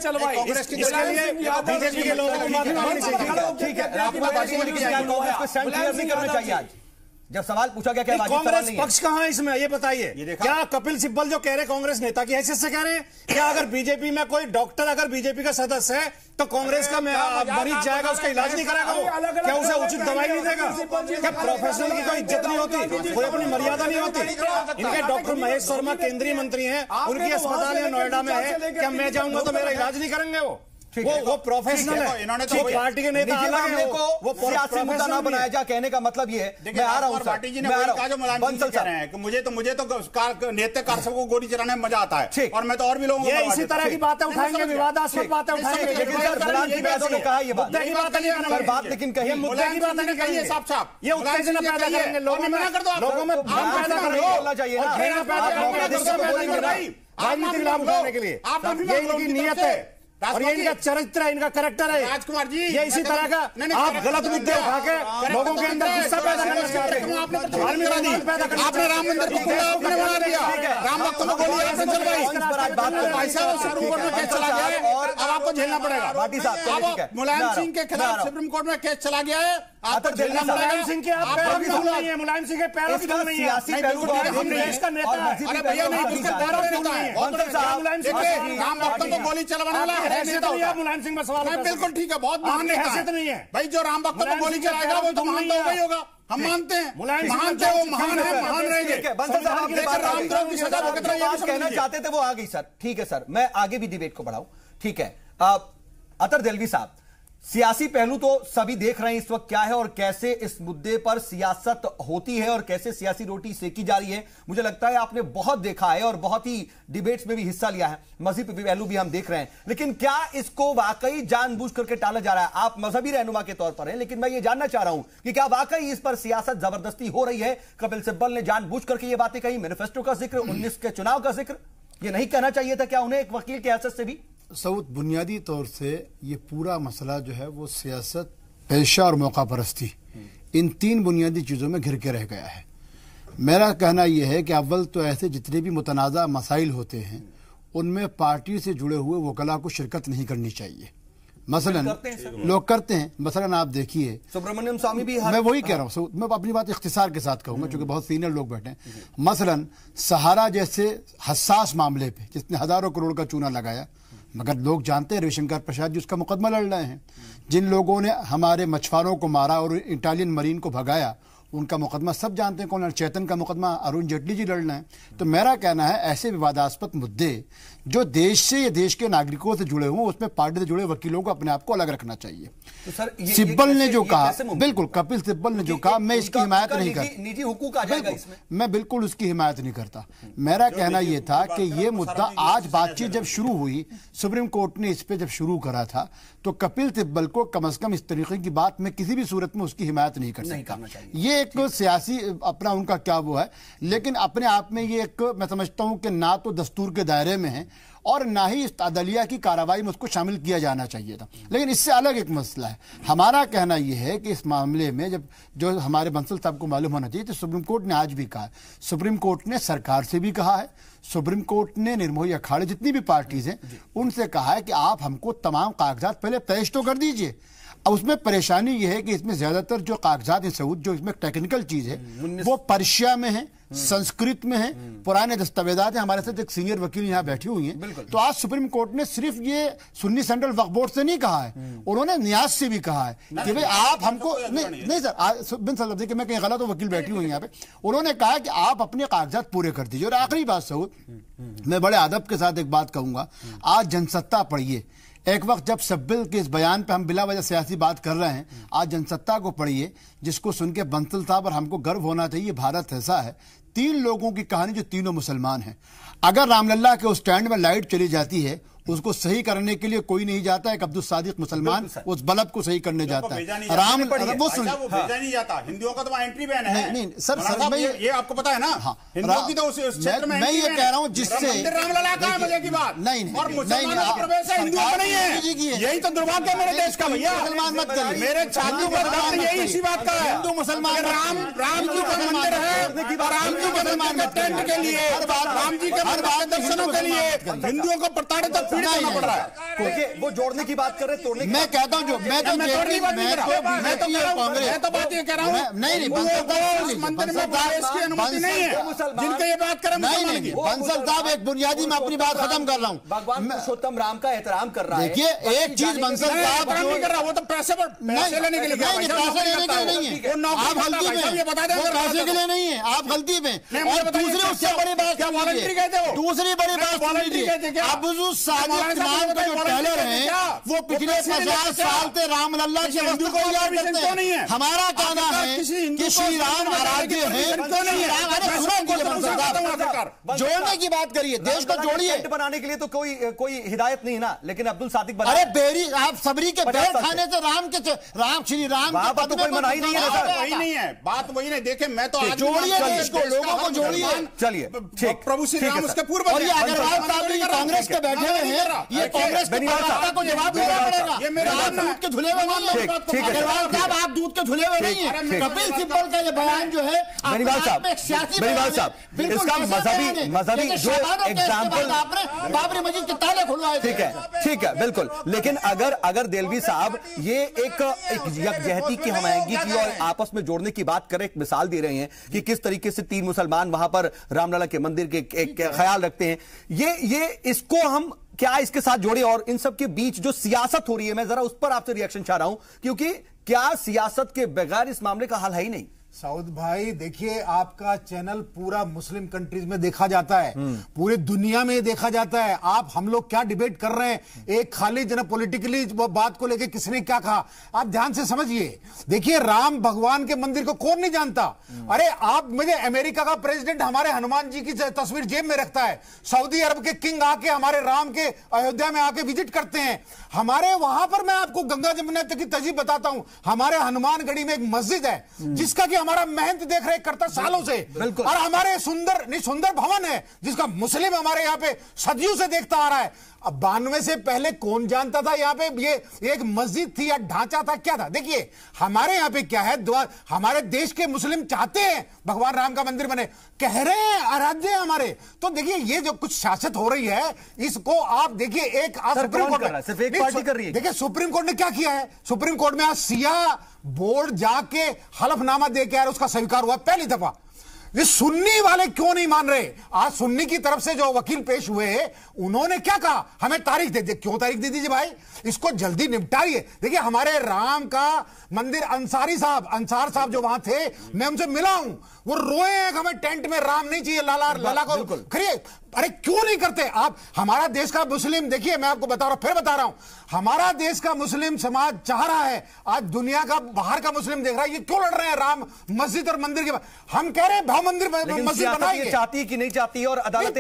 S10: इसके लिए बीजेपी के लोगों को माफी मांगनी चाहिए।
S1: ठीक है, कांग्रेस को स्टैंड क्लियर नहीं करना चाहिए। आज जब सवाल पूछा गया क्या
S10: कांग्रेस पक्ष कहां है इसमें, ये बताइए। क्या कपिल सिब्बल जो कह रहे कांग्रेस नेता की हैसियत से कह रहे हैं? क्या अगर बीजेपी में कोई डॉक्टर अगर बीजेपी का सदस्य है तो कांग्रेस का मरीज जाएगा उसका इलाज नहीं कराएगा वो? क्या उसे उचित दवाई नहीं देगा? क्या प्रोफेशनल की कोई इज्जत नहीं होती, कोई अपनी मर्यादा नहीं होती? इनके डॉक्टर महेश शर्मा केंद्रीय मंत्री हैं, उनकी अस्पताल या नोएडा में है, क्या मैं जाऊंगा तो मेरा इलाज नहीं करेंगे वो? वो प्रोफेशनल है,
S8: इन्होंने
S10: तो पार्टी के नेता अलग है,
S1: वो सियासी मुद्दा ना बनाया जा। कहने का मतलब ये है, मैं आ रहा हूं
S8: पार्टी जी ने कहा जो मुलायम कह रहे हैं कि मुझे तो नेता कारसों को गोली चलाने में मजा आता है, और मैं तो और भी लोगों
S10: को इसी तरह की बातें उठाएंगे, विवादास्पद बातें उठाएंगे।
S1: ने कहा ये बात
S10: की बात नहीं करना,
S1: बात लेकिन कही
S10: मुद्दे की बात नहीं कही,
S8: साफ साफ
S10: ये उत्तेजना पैदा करेंगे लोगों में, लोगों में भ्रम पैदा करना चाहिए, राजनीतिक लाभ उठाने के लिए। ये इनकी नियत है और ये इनका चरित्र है, इनका कैरेक्टर है।
S8: राजकुमार जी,
S10: ये इसी तरह का आप गलत मुद्दे उठा के लोगों के अंदर गुस्सा पैदा करना चाहते हैं।
S8: आपने राम मंदिर को खुला आपने बना दिया, राम भक्तों को गोली आपने चलवाई, पैसा सुप्रीम कोर्ट में केस चला गया है और अब आपको झेलना पड़ेगा।
S1: भाटी साहब,
S8: मुलायम सिंह के खिलाफ सुप्रीम कोर्ट में केस चला गया है, आपको झेलना पड़ेगा।
S10: मुलायम सिंह के आप पैरों की धूल नहीं है, मुलायम सिंह के पैरों की धूल नहीं है, हम देश का नेता है।
S8: अरे भैया नहीं, उसके पैरों की धूल है। राम भक्तों को गोली चलवाने वाला है नेता होता है।
S10: मुलायम सिंह में सवाल है,
S8: बिल्कुल ठीक है, बहुत महान नेता है
S10: नहीं है
S8: भाई। जो राम भक्तों को गोली चलाएगा वो तो महान तो वही होगा, हम मानते हैं। महान थे वो, महान है, महान रहेंगे। रामद्रोह की सजा भुगत रहे हैं,
S1: कहना चाहते थे वो आ गई सर। ठीक है सर, मैं आगे भी डिबेट को बढ़ाऊं। ठीक है, अतर देलवी साहब, सियासी पहलू तो सभी देख रहे हैं इस वक्त क्या है और कैसे इस मुद्दे पर सियासत होती है और कैसे सियासी रोटी सेकी जा रही है। मुझे लगता है आपने बहुत देखा है और बहुत ही डिबेट्स में भी हिस्सा लिया है, मजहबी पहलू भी हम देख रहे हैं। लेकिन क्या इसको वाकई जानबूझ करके टाला जा रहा है? आप मजहबी रहनुमा के तौर पर हैं, लेकिन मैं ये जानना चाह रहा हूं कि क्या वाकई इस पर सियासत जबरदस्ती हो रही है? कपिल सिब्बल ने जानबूझ करके ये बातें कही, मैनिफेस्टो का जिक्र, 19 के चुनाव का जिक्र, ये नहीं कहना चाहिए था क्या उन्हें एक वकील के हैसियत से भी?
S11: सऊद, बुनियादी तौर से ये पूरा मसला जो है वो सियासत, पेशा और मौका परस्ती, इन तीन बुनियादी चीज़ों में घिर के रह गया है। मेरा कहना यह है कि अव्वल तो ऐसे जितने भी मुतनाज़ा मसाइल होते हैं उनमें पार्टी से जुड़े हुए वकला को शिरकत नहीं करनी चाहिए। मसलन लोग करते हैं, मसलन आप देखिए
S1: सुब्रमण्यम स्वामी भी,
S11: मैं वही कह रहा हूँ, मैं अपनी बात इख्तिसार के साथ कहूंगा क्योंकि बहुत सीनियर लोग बैठे हैं। मसलन सहारा जैसे हसास मामले पे जिसने हजारों करोड़ का चूना लगाया, मगर लोग जानते हैं रविशंकर प्रसाद जी उसका मुकदमा लड़ रहे हैं। जिन लोगों ने हमारे मछुआरों को मारा और इटालियन मरीन को भगाया उनका मुकदमा सब जानते हैं कौन, चेतन का मुकदमा अरुण जेटली जी लड़ रहे हैं। तो मेरा कहना है ऐसे विवादास्पद मुद्दे जो देश से या देश के नागरिकों से जुड़े हुए उसमें पार्टी से जुड़े वकीलों को अपने आप को अलग रखना चाहिए।
S1: तो सर
S11: सिब्बल ने जो कहा, बिल्कुल कपिल सिब्बल ने जो कहा, मैं इसकी हिमायत नहीं करता,
S1: निजी हुकूक आ जाएगा इसमें,
S11: मैं बिल्कुल उसकी हिमायत नहीं करता। मेरा कहना यह था कि ये मुद्दा आज बातचीत जब शुरू हुई, सुप्रीम कोर्ट ने इस पे जब शुरू करा था, तो कपिल सिब्बल को कम से कम इस तरीके की बात में किसी भी सूरत में उसकी हिमायत नहीं कर सकता। ये एक सियासी अपना उनका क्या वो है, लेकिन अपने आप में ये एक मैं समझता हूं कि ना तो दस्तूर के दायरे में है और ना ही इस अदलिया की कार्रवाई में उसको शामिल किया जाना चाहिए था। लेकिन इससे अलग एक मसला है। हमारा कहना यह है कि इस मामले में जब जो हमारे बंसल साहब को मालूम होना चाहिए, तो सुप्रीम कोर्ट ने आज भी कहा, सुप्रीम कोर्ट ने सरकार से भी कहा है, सुप्रीम कोर्ट ने निर्मोही अखाड़े जितनी भी पार्टीज हैं उनसे कहा है कि आप हमको तमाम कागजात पहले पेश तो कर दीजिए। अब उसमें परेशानी यह है कि इसमें ज्यादातर जो कागजात हैं सऊद, जो इसमें टेक्निकल चीज है वो पर्शिया में है, संस्कृत में है, पुराने दस्तावेजात हैं। हमारे साथ एक सीनियर वकील यहाँ बैठी हुई हैं। तो आज सुप्रीम कोर्ट ने सिर्फ ये सुन्नी सेंट्रल वक्फ बोर्ड से नहीं कहा है, उन्होंने न्यास से भी कहा है कि भाई आप हमको नहीं सर बिन सर देखिए मैं कहीं गलत हो, वकील बैठी हुई यहाँ पे, उन्होंने कहा कि आप अपने कागजात पूरे कर दीजिए। और आखिरी बात सऊद, मैं बड़े अदब के साथ एक बात कहूंगा, आज जनसत्ता पढ़िए। एक वक्त जब सब्बिल के इस बयान पे हम बिला वजह सियासी बात कर रहे हैं, आज जनसत्ता को पढ़िए जिसको सुन के बंसल साहब और हमको गर्व होना चाहिए, भारत ऐसा है 3 लोगों की कहानी जो तीनों मुसलमान हैं। अगर रामलल्ला के उस स्टैंड में लाइट चली जाती है उसको सही करने के लिए कोई नहीं जाता है, अब्दुल सादिक मुसलमान उस बल्ब को सही करने जाता है। राम वो सुन
S8: भेजा नहीं जाता, हिंदुओं का तो वहाँ एंट्री बैन है।
S11: नहीं सर
S8: ये आपको पता है ना, हिंदुओं की तो उस क्षेत्र में
S11: मैं ये कह रहा हूँ जिससे
S8: रामलला का है मजे की बात
S11: नहीं
S8: और मुसलमानों का प्रवेश है, हिंदुओं का नहीं है। यही तो दुर्भाग्य है मेरे देश का भैया।
S11: मुसलमान मत करिए,
S8: मेरे छात्रों का यही इसी बात का है।
S11: हिंदू मुसलमान
S8: राम जी का मंदिर है, राम जी के मुसलमान के टेंट के लिए, राम जी के दर्शनों के लिए हिंदुओं को प्रताड़ित और पीड़ित करना पड़ रहा है।
S1: वो जोड़ने की बात कर रहे, तोड़ने की
S11: मैं कहता हूं जो मैं तो
S8: कांग्रेस मैं तो बात ये कह रहा हूं
S11: नहीं
S8: मंदिर में प्रवेश की अनुमति नहीं है जिनके ये बात करें।
S11: नहीं बंसल साहब एक बुनियादी मैं अपनी बात खत्म कर रहा हूं।
S1: भगवान पुरुषोत्तम राम का एहतराम कर रहा है।
S11: देखिए एक चीज बंसल साहब
S8: नहीं कर रहा, वो तो पैसे लेने के लिए,
S11: पैसे लेने के लिए नहीं है, आप गलती में बता दें, पैसे के लिए नहीं है, आप गलती में। और दूसरी उससे बड़ी बात दूसरी बड़ी बात अब्दुल सादिक नाम का जो टेलर है वो पिछले 50 साल से रामलल्ला की वस्तु को याद करते हैं। हमारा कहना है कि श्री राम आराध्य हैं। जोड़ने की बात करिए, देश को जोड़िए।
S1: बनाने के लिए तो कोई हिदायत नहीं ना, लेकिन अब्दुल सादिक बना।
S11: अरे बेरी आप सबरी के बैर खाने से राम श्री राम की
S1: बात तो कोई मनाही नहीं है,
S8: वही नहीं है, बात वही नहीं। देखे मैं तो
S11: जोड़िए देश को, लोगों को जोड़िए।
S1: चलिए ठीक,
S8: प्रभु श्री राम उसके पूर्व
S11: अग्रवाल साहब कांग्रेस के बैठे हुए हैं, ये कांग्रेस को जवाब देना पड़ेगा। ये मेरे दूध के धुले हुए नहीं है, अग्रवाल साहब आप दूध के धुले हुए नहीं है। कपिल सिब्बल का ये बयान जो है
S1: बेनीवाल साहब इसका मजहबी जो एग्जाम्पल
S11: आपने बाबरी मस्जिद के ताले खुलवाए,
S1: ठीक है बिल्कुल। लेकिन अगर देलवी साहब ये एक यकजहती की, हमआहंगी की और आपस में जोड़ने की बात करें, एक मिसाल दे रहे हैं कि किस तरीके से 3 मुसलमान वहां पर रामलला के मंदिर के एक ख्याल रखते हैं, ये इसको हम क्या इसके साथ जोड़े? और इन सब के बीच जो सियासत हो रही है, मैं जरा उस पर आपसे रिएक्शन चाह रहा हूं, क्योंकि क्या सियासत के बगैर इस मामले का हल है ही नहीं?
S10: साउद भाई देखिए, आपका चैनल पूरा मुस्लिम कंट्रीज में देखा जाता है, पूरी दुनिया में देखा जाता है। आप हम लोग क्या डिबेट कर रहे हैं, एक खाली पॉलिटिकली बात को लेके किसने क्या कहा, आप ध्यान से समझिए। देखिए, राम भगवान के मंदिर को कौन नहीं जानता? अरे आप, मुझे अमेरिका का प्रेसिडेंट हमारे हनुमान जी की तस्वीर जेब में रखता है, सऊदी अरब के किंग आके हमारे राम के अयोध्या में आके विजिट करते हैं। हमारे वहां पर मैं आपको गंगा जमुना तक की तहजीब बताता हूं, हमारे हनुमानगढ़ी में एक मस्जिद है जिसका कि हमारा महंत देख रेख करता सालों से, और हमारे सुंदर भवन है जिसका मुस्लिम हमारे यहाँ पे सदियों से देखता आ रहा है। अब 92 से पहले कौन जानता था यहाँ पे ये एक मस्जिद थी या ढांचा था, क्या था? देखिए, हमारे यहाँ पे क्या है, हमारे देश के मुस्लिम चाहते हैं भगवान राम का मंदिर बने, कह रहे हैं आराध्य है हमारे। तो देखिए, ये जो कुछ सियासत हो रही है, इसको आप देखिए, एक सुप्रीम कोर्ट सिर्फ एक पार्टी कर रही है। देखिए, सुप्रीम कोर्ट ने क्या किया है, सुप्रीम कोर्ट में आज सिया बोर्ड जाके हलफनामा दे के उसका स्वीकार हुआ पहली दफा। ये सुन्नी वाले क्यों नहीं मान रहे? आज सुन्नी की तरफ से जो वकील पेश हुए, उन्होंने क्या कहा, हमें तारीख दे दे। क्यों तारीख दे दीजिए भाई, इसको जल्दी निपटाइए। देखिए, हमारे राम का मंदिर अंसार साहब जो वहां थे, मैं उनसे मिला हूं, वो रोए हैं कि हमें टेंट में राम नहीं चाहिए, लाला को खरीद। अरे क्यों नहीं करते आप? हमारा देश का मुस्लिम, देखिए मैं आपको बता रहा हूं, फिर बता रहा हूं, हमारा देश का मुस्लिम समाज चाह रहा है, आज दुनिया का बाहर का मुस्लिम देख रहा है, ये क्यों लड़ रहे हैं राम मस्जिद और मंदिर के बाद? हम कह रहे हैं भाव मंदिर मस्जिद बनाएंगे,
S1: चाहती कि नहीं चाहती, और अदालत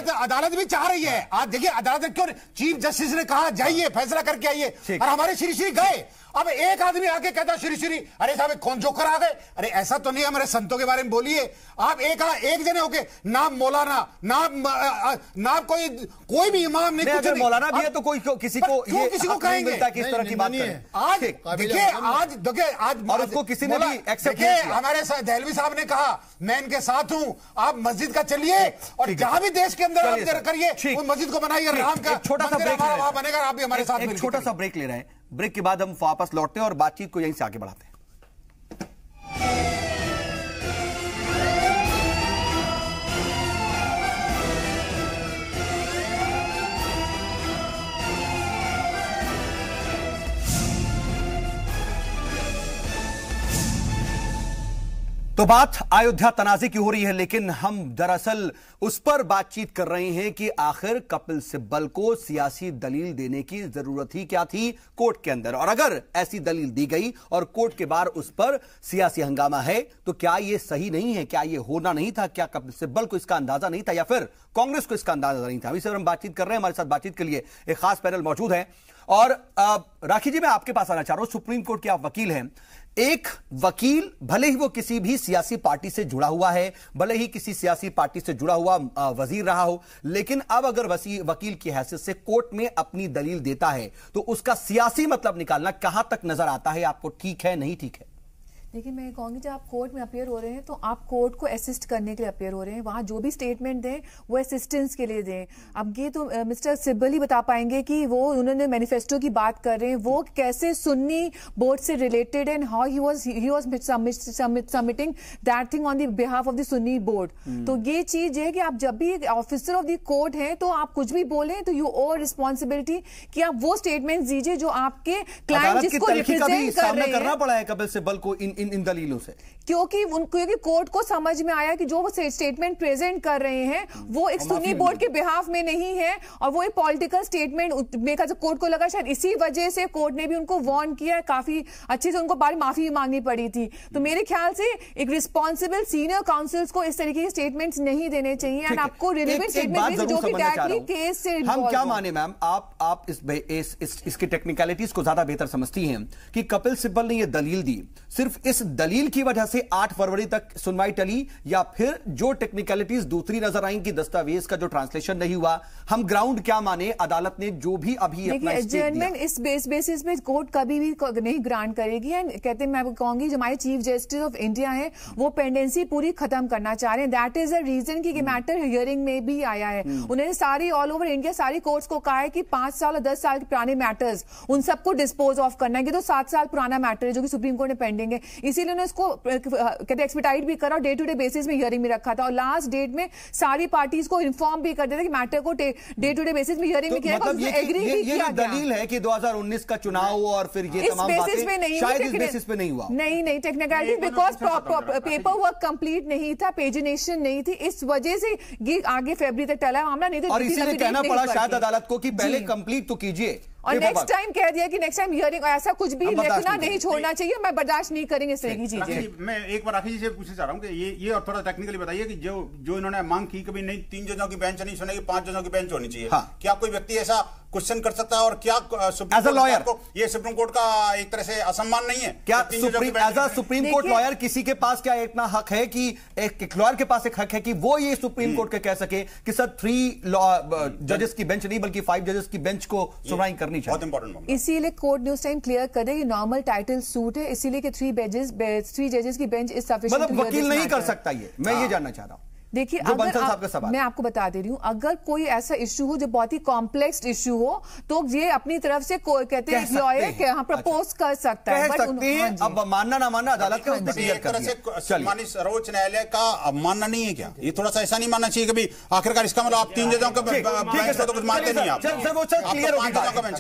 S10: अदालत भी चाह रही है। आज देखिए, अदालत क्यों, चीफ जस्टिस ने कहा जाइए फैसला करके आइए, और हमारे श्री गए। अब एक आदमी आके कहता श्री, अरे साहब कौन जोकर आ गए? अरे ऐसा तो नहीं, हमारे संतों के बारे में बोलिए। आप एक जने होके नाम मौलाना, नाम कोई भी इमाम नहीं,
S1: अगर मौलाना भी है तो कोई किसी को
S10: कहेंगे
S1: कि इस तरह की बात करें।
S10: आज देखिए आज
S1: और उसको किसी ने भी एक्सेप्ट
S10: किया। हमारे दहलवी साहब ने कहा मैं इनके साथ हूं, आप मस्जिद का चलिए और जहां भी देश के अंदर करिए, उस मस्जिद को बनाइए, राम का
S1: छोटा सा ब्रेक
S10: वहां बनेगा, आप भी हमारे साथ।
S1: एक छोटा सा ब्रेक ले रहे हैं, ब्रेक के बाद हम वापस लौटते हैं और बातचीत को यहीं से आगे बढ़ाते हैं। तो बात अयोध्या तनाज़े की हो रही है, लेकिन हम दरअसल उस पर बातचीत कर रहे हैं कि आखिर कपिल सिब्बल को सियासी दलील देने की जरूरत ही क्या थी कोर्ट के अंदर, और अगर ऐसी दलील दी गई और कोर्ट के बाहर उस पर सियासी हंगामा है तो क्या यह सही नहीं है? क्या यह होना नहीं था? क्या कपिल सिब्बल को इसका अंदाजा नहीं था, या फिर कांग्रेस को इसका अंदाजा नहीं था? इस पर हम बातचीत कर रहे हैं। हमारे साथ बातचीत के लिए एक खास पैनल मौजूद है, और राखी जी मैं आपके पास आना चाह रहा हूं। सुप्रीम कोर्ट के आप वकील हैं। एक वकील, भले ही वो किसी भी सियासी पार्टी से जुड़ा हुआ है, भले ही किसी सियासी पार्टी से जुड़ा हुआ वजीर रहा हो, लेकिन अब अगर वकील की हैसियत से कोर्ट में अपनी दलील देता है तो उसका सियासी मतलब निकालना कहां तक नजर आता है आपको? ठीक है, नहीं ठीक है?
S12: देखिए, मैं कहूंगी जब आप कोर्ट में अपियर हो रहे हैं तो आप कोर्ट को असिस्ट करने के लिए अपियर हो रहे हैं, वहां जो भी स्टेटमेंट दें वो असिस्टेंस के लिए दें। अब ये तो मिस्टर सिब्बल ही बता पाएंगे कि वो उन्होंने मैनिफेस्टो की बात कर रहे हैं, वो कैसे सुन्नी बोर्ड से related and how he was submitting that thing on the behalf of the Sunni board. तो ये चीज है कि आप जब भी ऑफिसर ऑफ द कोर्ट हैं तो आप कुछ भी बोलें तो यू ओवर रिस्पॉन्सिबिलिटी कि आप वो स्टेटमेंट दीजिए जो आपके क्लाइंट जिसको रिप्रेजेंट कर रहे हैं।
S1: करना पड़ा है कपिल सिब्बल को इन दलीलों से,
S12: क्योंकि कोर्ट को समझ में आया कि जो वो स्टेटमेंट प्रेजेंट कर रहे हैं वो एक सुन्नी बोर्ड के बिहाफ में नहीं है और वो एक पॉलिटिकल स्टेटमेंट मेकर। कोर्ट को लगा शायद इसी वजह से कोर्ट ने भी उनको वार्न किया, काफी अच्छे से उनको बारी माफी मांगनी पड़ी थी। तो मेरे ख्याल से एक रिस्पॉन्सिबल सीनियर काउंसिल्स को इस तरीके के स्टेटमेंट्स नहीं देने चाहिए एंड आपको रिलेवेंट स्टेटमेंट जो कि डायरेक्टली केस से
S1: हम क्या माने मैम, आप इसकी टेक्निकलिटीज को ज्यादा बेहतर समझती हैं कि कपिल सिब्बल ने यह दलील दी, सिर्फ इस दलील की वजह से 8 फरवरी तक सुनवाई टली, या फिर जो टेक्निकलिटीज दूसरी नजर आई कि दस्तावेज का जो ट्रांसलेशन नहीं हुआ, हम ग्राउंड क्या माने? अदालत ने जो भी अभी अपना
S12: एडजर्नमेंट इस बेसिस पे कोर्ट कभी भी नहीं ग्रांट करेगी। एंड कहते हैं, मैं कहूंगी जो हमारे चीफ जस्टिस ऑफ इंडिया है वो पेंडेंसी पूरी खत्म करना चाह रहे हैं। दैट इज द रीजन कि मैटर हियरिंग में भी आया है। उन्होंने सारी ऑल ओवर इंडिया सारी कोर्ट्स को कहा है कि 5 साल और 10 साल के पुराने मैटर्स उन सबको डिस्पोज ऑफ करना है। तो 7 साल पुराना मैटर है जो कि सुप्रीम कोर्ट में पेंडिंग है। इसीलिए उन्होंने इसको कहते एक्सपेडाइट भी करा और डे टू डे बेसिस में हियरिंग में रखा था और लास्ट डेट में सारी पार्टीज को इन्फॉर्म भी कर दिया था कि मैटर को डे टू डे बेसिस में हियरिंग में किया
S1: मतलब ये दलील है कि 2019 का चुनाव और फिर ये तमाम बातें शायद इस बेसिस पे नहीं हुआ।
S12: नहीं technicality because paper work complete नहीं था, पेजिनेशन नहीं थी, इस वजह से ये आगे फरवरी तक टला मामला नहीं था
S1: और इसीलिए कहना पड़ा शायद अदालत को कि पहले कंप्लीट तो कीजिए
S12: और नेक्स्ट टाइम कह दिया कि नेक्स्ट टाइम हियरिंग ऐसा कुछ भी लिखना नहीं छोड़ना चाहिए, मैं बर्दाश्त नहीं करेंगे इस तरह की चीजें।
S8: मैं एक बार राखी जी से पूछना चाह रहा हूँ कि ये और थोड़ा टेक्निकली बताइए कि जो इन्होंने मांग की कभी नहीं 3 जजों की बेंच नहीं सुनेगी, 5 जजों की बेंच होनी चाहिए। क्या कोई व्यक्ति ऐसा क्वेश्चन कर सकता है और क्या
S1: एज अ लॉयर
S8: को ये सुप्रीम कोर्ट का एक तरह से असम्मान नहीं है?
S1: क्या as a supreme court lawyer किसी के पास क्या इतना हक है कि एक लॉयर के पास एक हक है कि वो ये सुप्रीम कोर्ट के कह सके कि सर 3 जजेस की बेंच नहीं बल्कि 5 जजेस की बेंच को सुनवाई करनी चाहिए?
S8: बहुत इंपॉर्टेंट।
S12: इसीलिए कोर्ट ने उस टाइम क्लियर कर दिया कि नॉर्मल टाइटल सूट है, इसीलिए कि 3 जजेस की बेंच इज सफिशिएंट।
S1: मतलब वकील नहीं कर सकता ये, मैं ये जानना चाह रहा हूं।
S12: देखिए मैं आपको बता दे रही हूँ, अगर कोई ऐसा इश्यू हो जो बहुत ही कॉम्प्लेक्स इश्यू हो तो ये अपनी तरफ से कहते हैं लॉयर प्रपोज कर सकता है।
S1: अब मानना ना मानना अदालत का
S8: एक तरह से माननीय सर्वोच्च न्यायालय का अवमानना नहीं है क्या? ये थोड़ा सा ऐसा नहीं मानना चाहिए कभी आखिरकार इसका मतलब आप 3 जजों का तो कुछ मानते नहीं आप।
S1: क्लियर होगी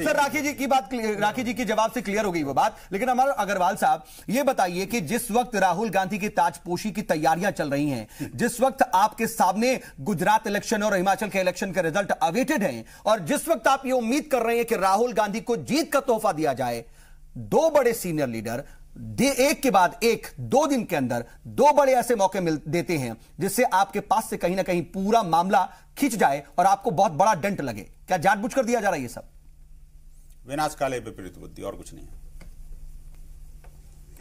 S1: सर, राखी जी की जवाब से क्लियर हो गई वो बात। लेकिन हमारे अग्रवाल साहब ये बताइए कि जिस वक्त राहुल गांधी की ताजपोशी की तैयारियां चल रही हैं, जिस वक्त आपके सामने गुजरात इलेक्शन और हिमाचल के इलेक्शन के रिजल्ट अवेटेड हैं और जिस वक्त आप ये उम्मीद कर रहे हैं कि राहुल गांधी को जीत का तोहफा दिया जाए, 2 बड़े सीनियर लीडर एक के बाद एक 2 दिन के अंदर 2 बड़े ऐसे मौके देते हैं जिससे आपके पास से कहीं ना कहीं पूरा मामला खिंच जाए और आपको बहुत बड़ा डंट लगे। क्या जानबूझकर दिया जा रहा है ये सब?
S8: विनाश काले विपरीत बुद्धि, और कुछ नहीं है।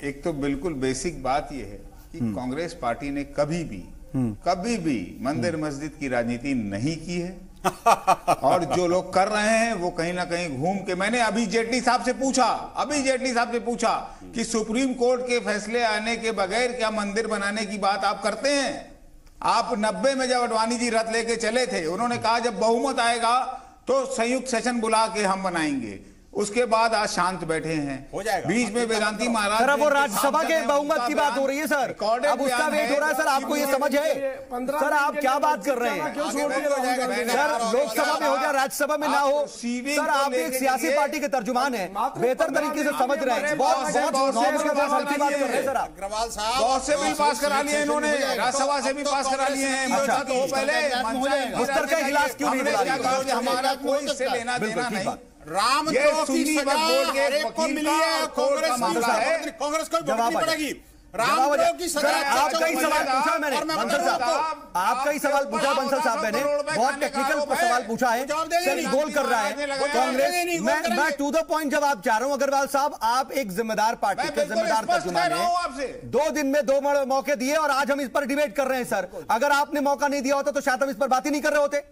S7: एक तो बिल्कुल बेसिक बात यह है कि कांग्रेस पार्टी ने कभी भी मंदिर मस्जिद की राजनीति नहीं की है और जो लोग कर रहे हैं वो कहीं ना कहीं घूम के, मैंने अभी जेटली साहब से पूछा कि सुप्रीम कोर्ट के फैसले आने के बगैर क्या मंदिर बनाने की बात आप करते हैं? आप 90 में जब अडवाणी जी रथ लेके चले थे, उन्होंने कहा जब बहुमत आएगा तो संयुक्त सेशन बुला के हम बनाएंगे। उसके बाद आज शांत बैठे हैं, हो जाएगा। बीच में वेदांती महाराज
S1: सर, अब वो राज्यसभा के बहुमत की बात हो रही है सर, अब उसका वेट हो रहा है सर। आपको ये समझ है सर, आप क्या बात कर रहे हैं सर? लोकसभा में हो गया, राज्यसभा में ना हो सर। आप एक सियासी पार्टी के तर्जुमान हैं, बेहतर तरीके से समझ रहे हैं। बहुत हल्की बात कर रहे हैं सर आप।
S8: अग्रवाल साहब
S7: बहुत से बिल पास करा लिए इन्होंने, राज्यसभा से भी पास करा लिए हैं।
S1: मुश्तर का इजलास क्यों नहीं बुला रही?
S7: हमारा कोई इससे लेना देना नहीं।
S8: रामद्रोह की सजा हर एक को मिली है, कांग्रेस को भुगतनी पड़ेगी। रामद्रोह की सजा।
S1: आपका ही सवाल पूछा मैंने बंसल साहब, आपका ही सवाल पूछा बंसल साहब, मैंने बहुत टेक्निकल सवाल पूछा है। सर गोल कर रहा है कांग्रेस। मैं टू द पॉइंट जवाब चाह रहा हूं। अग्रवाल साहब, आप एक जिम्मेदार पार्टी के जिम्मेदार तर्जुमान हैं। 2 दिन में 2 मौके दिए और आज हम इस पर डिबेट कर रहे हैं सर। अगर आपने मौका नहीं दिया होता तो शायद हम इस पर बात ही नहीं कर रहे होते।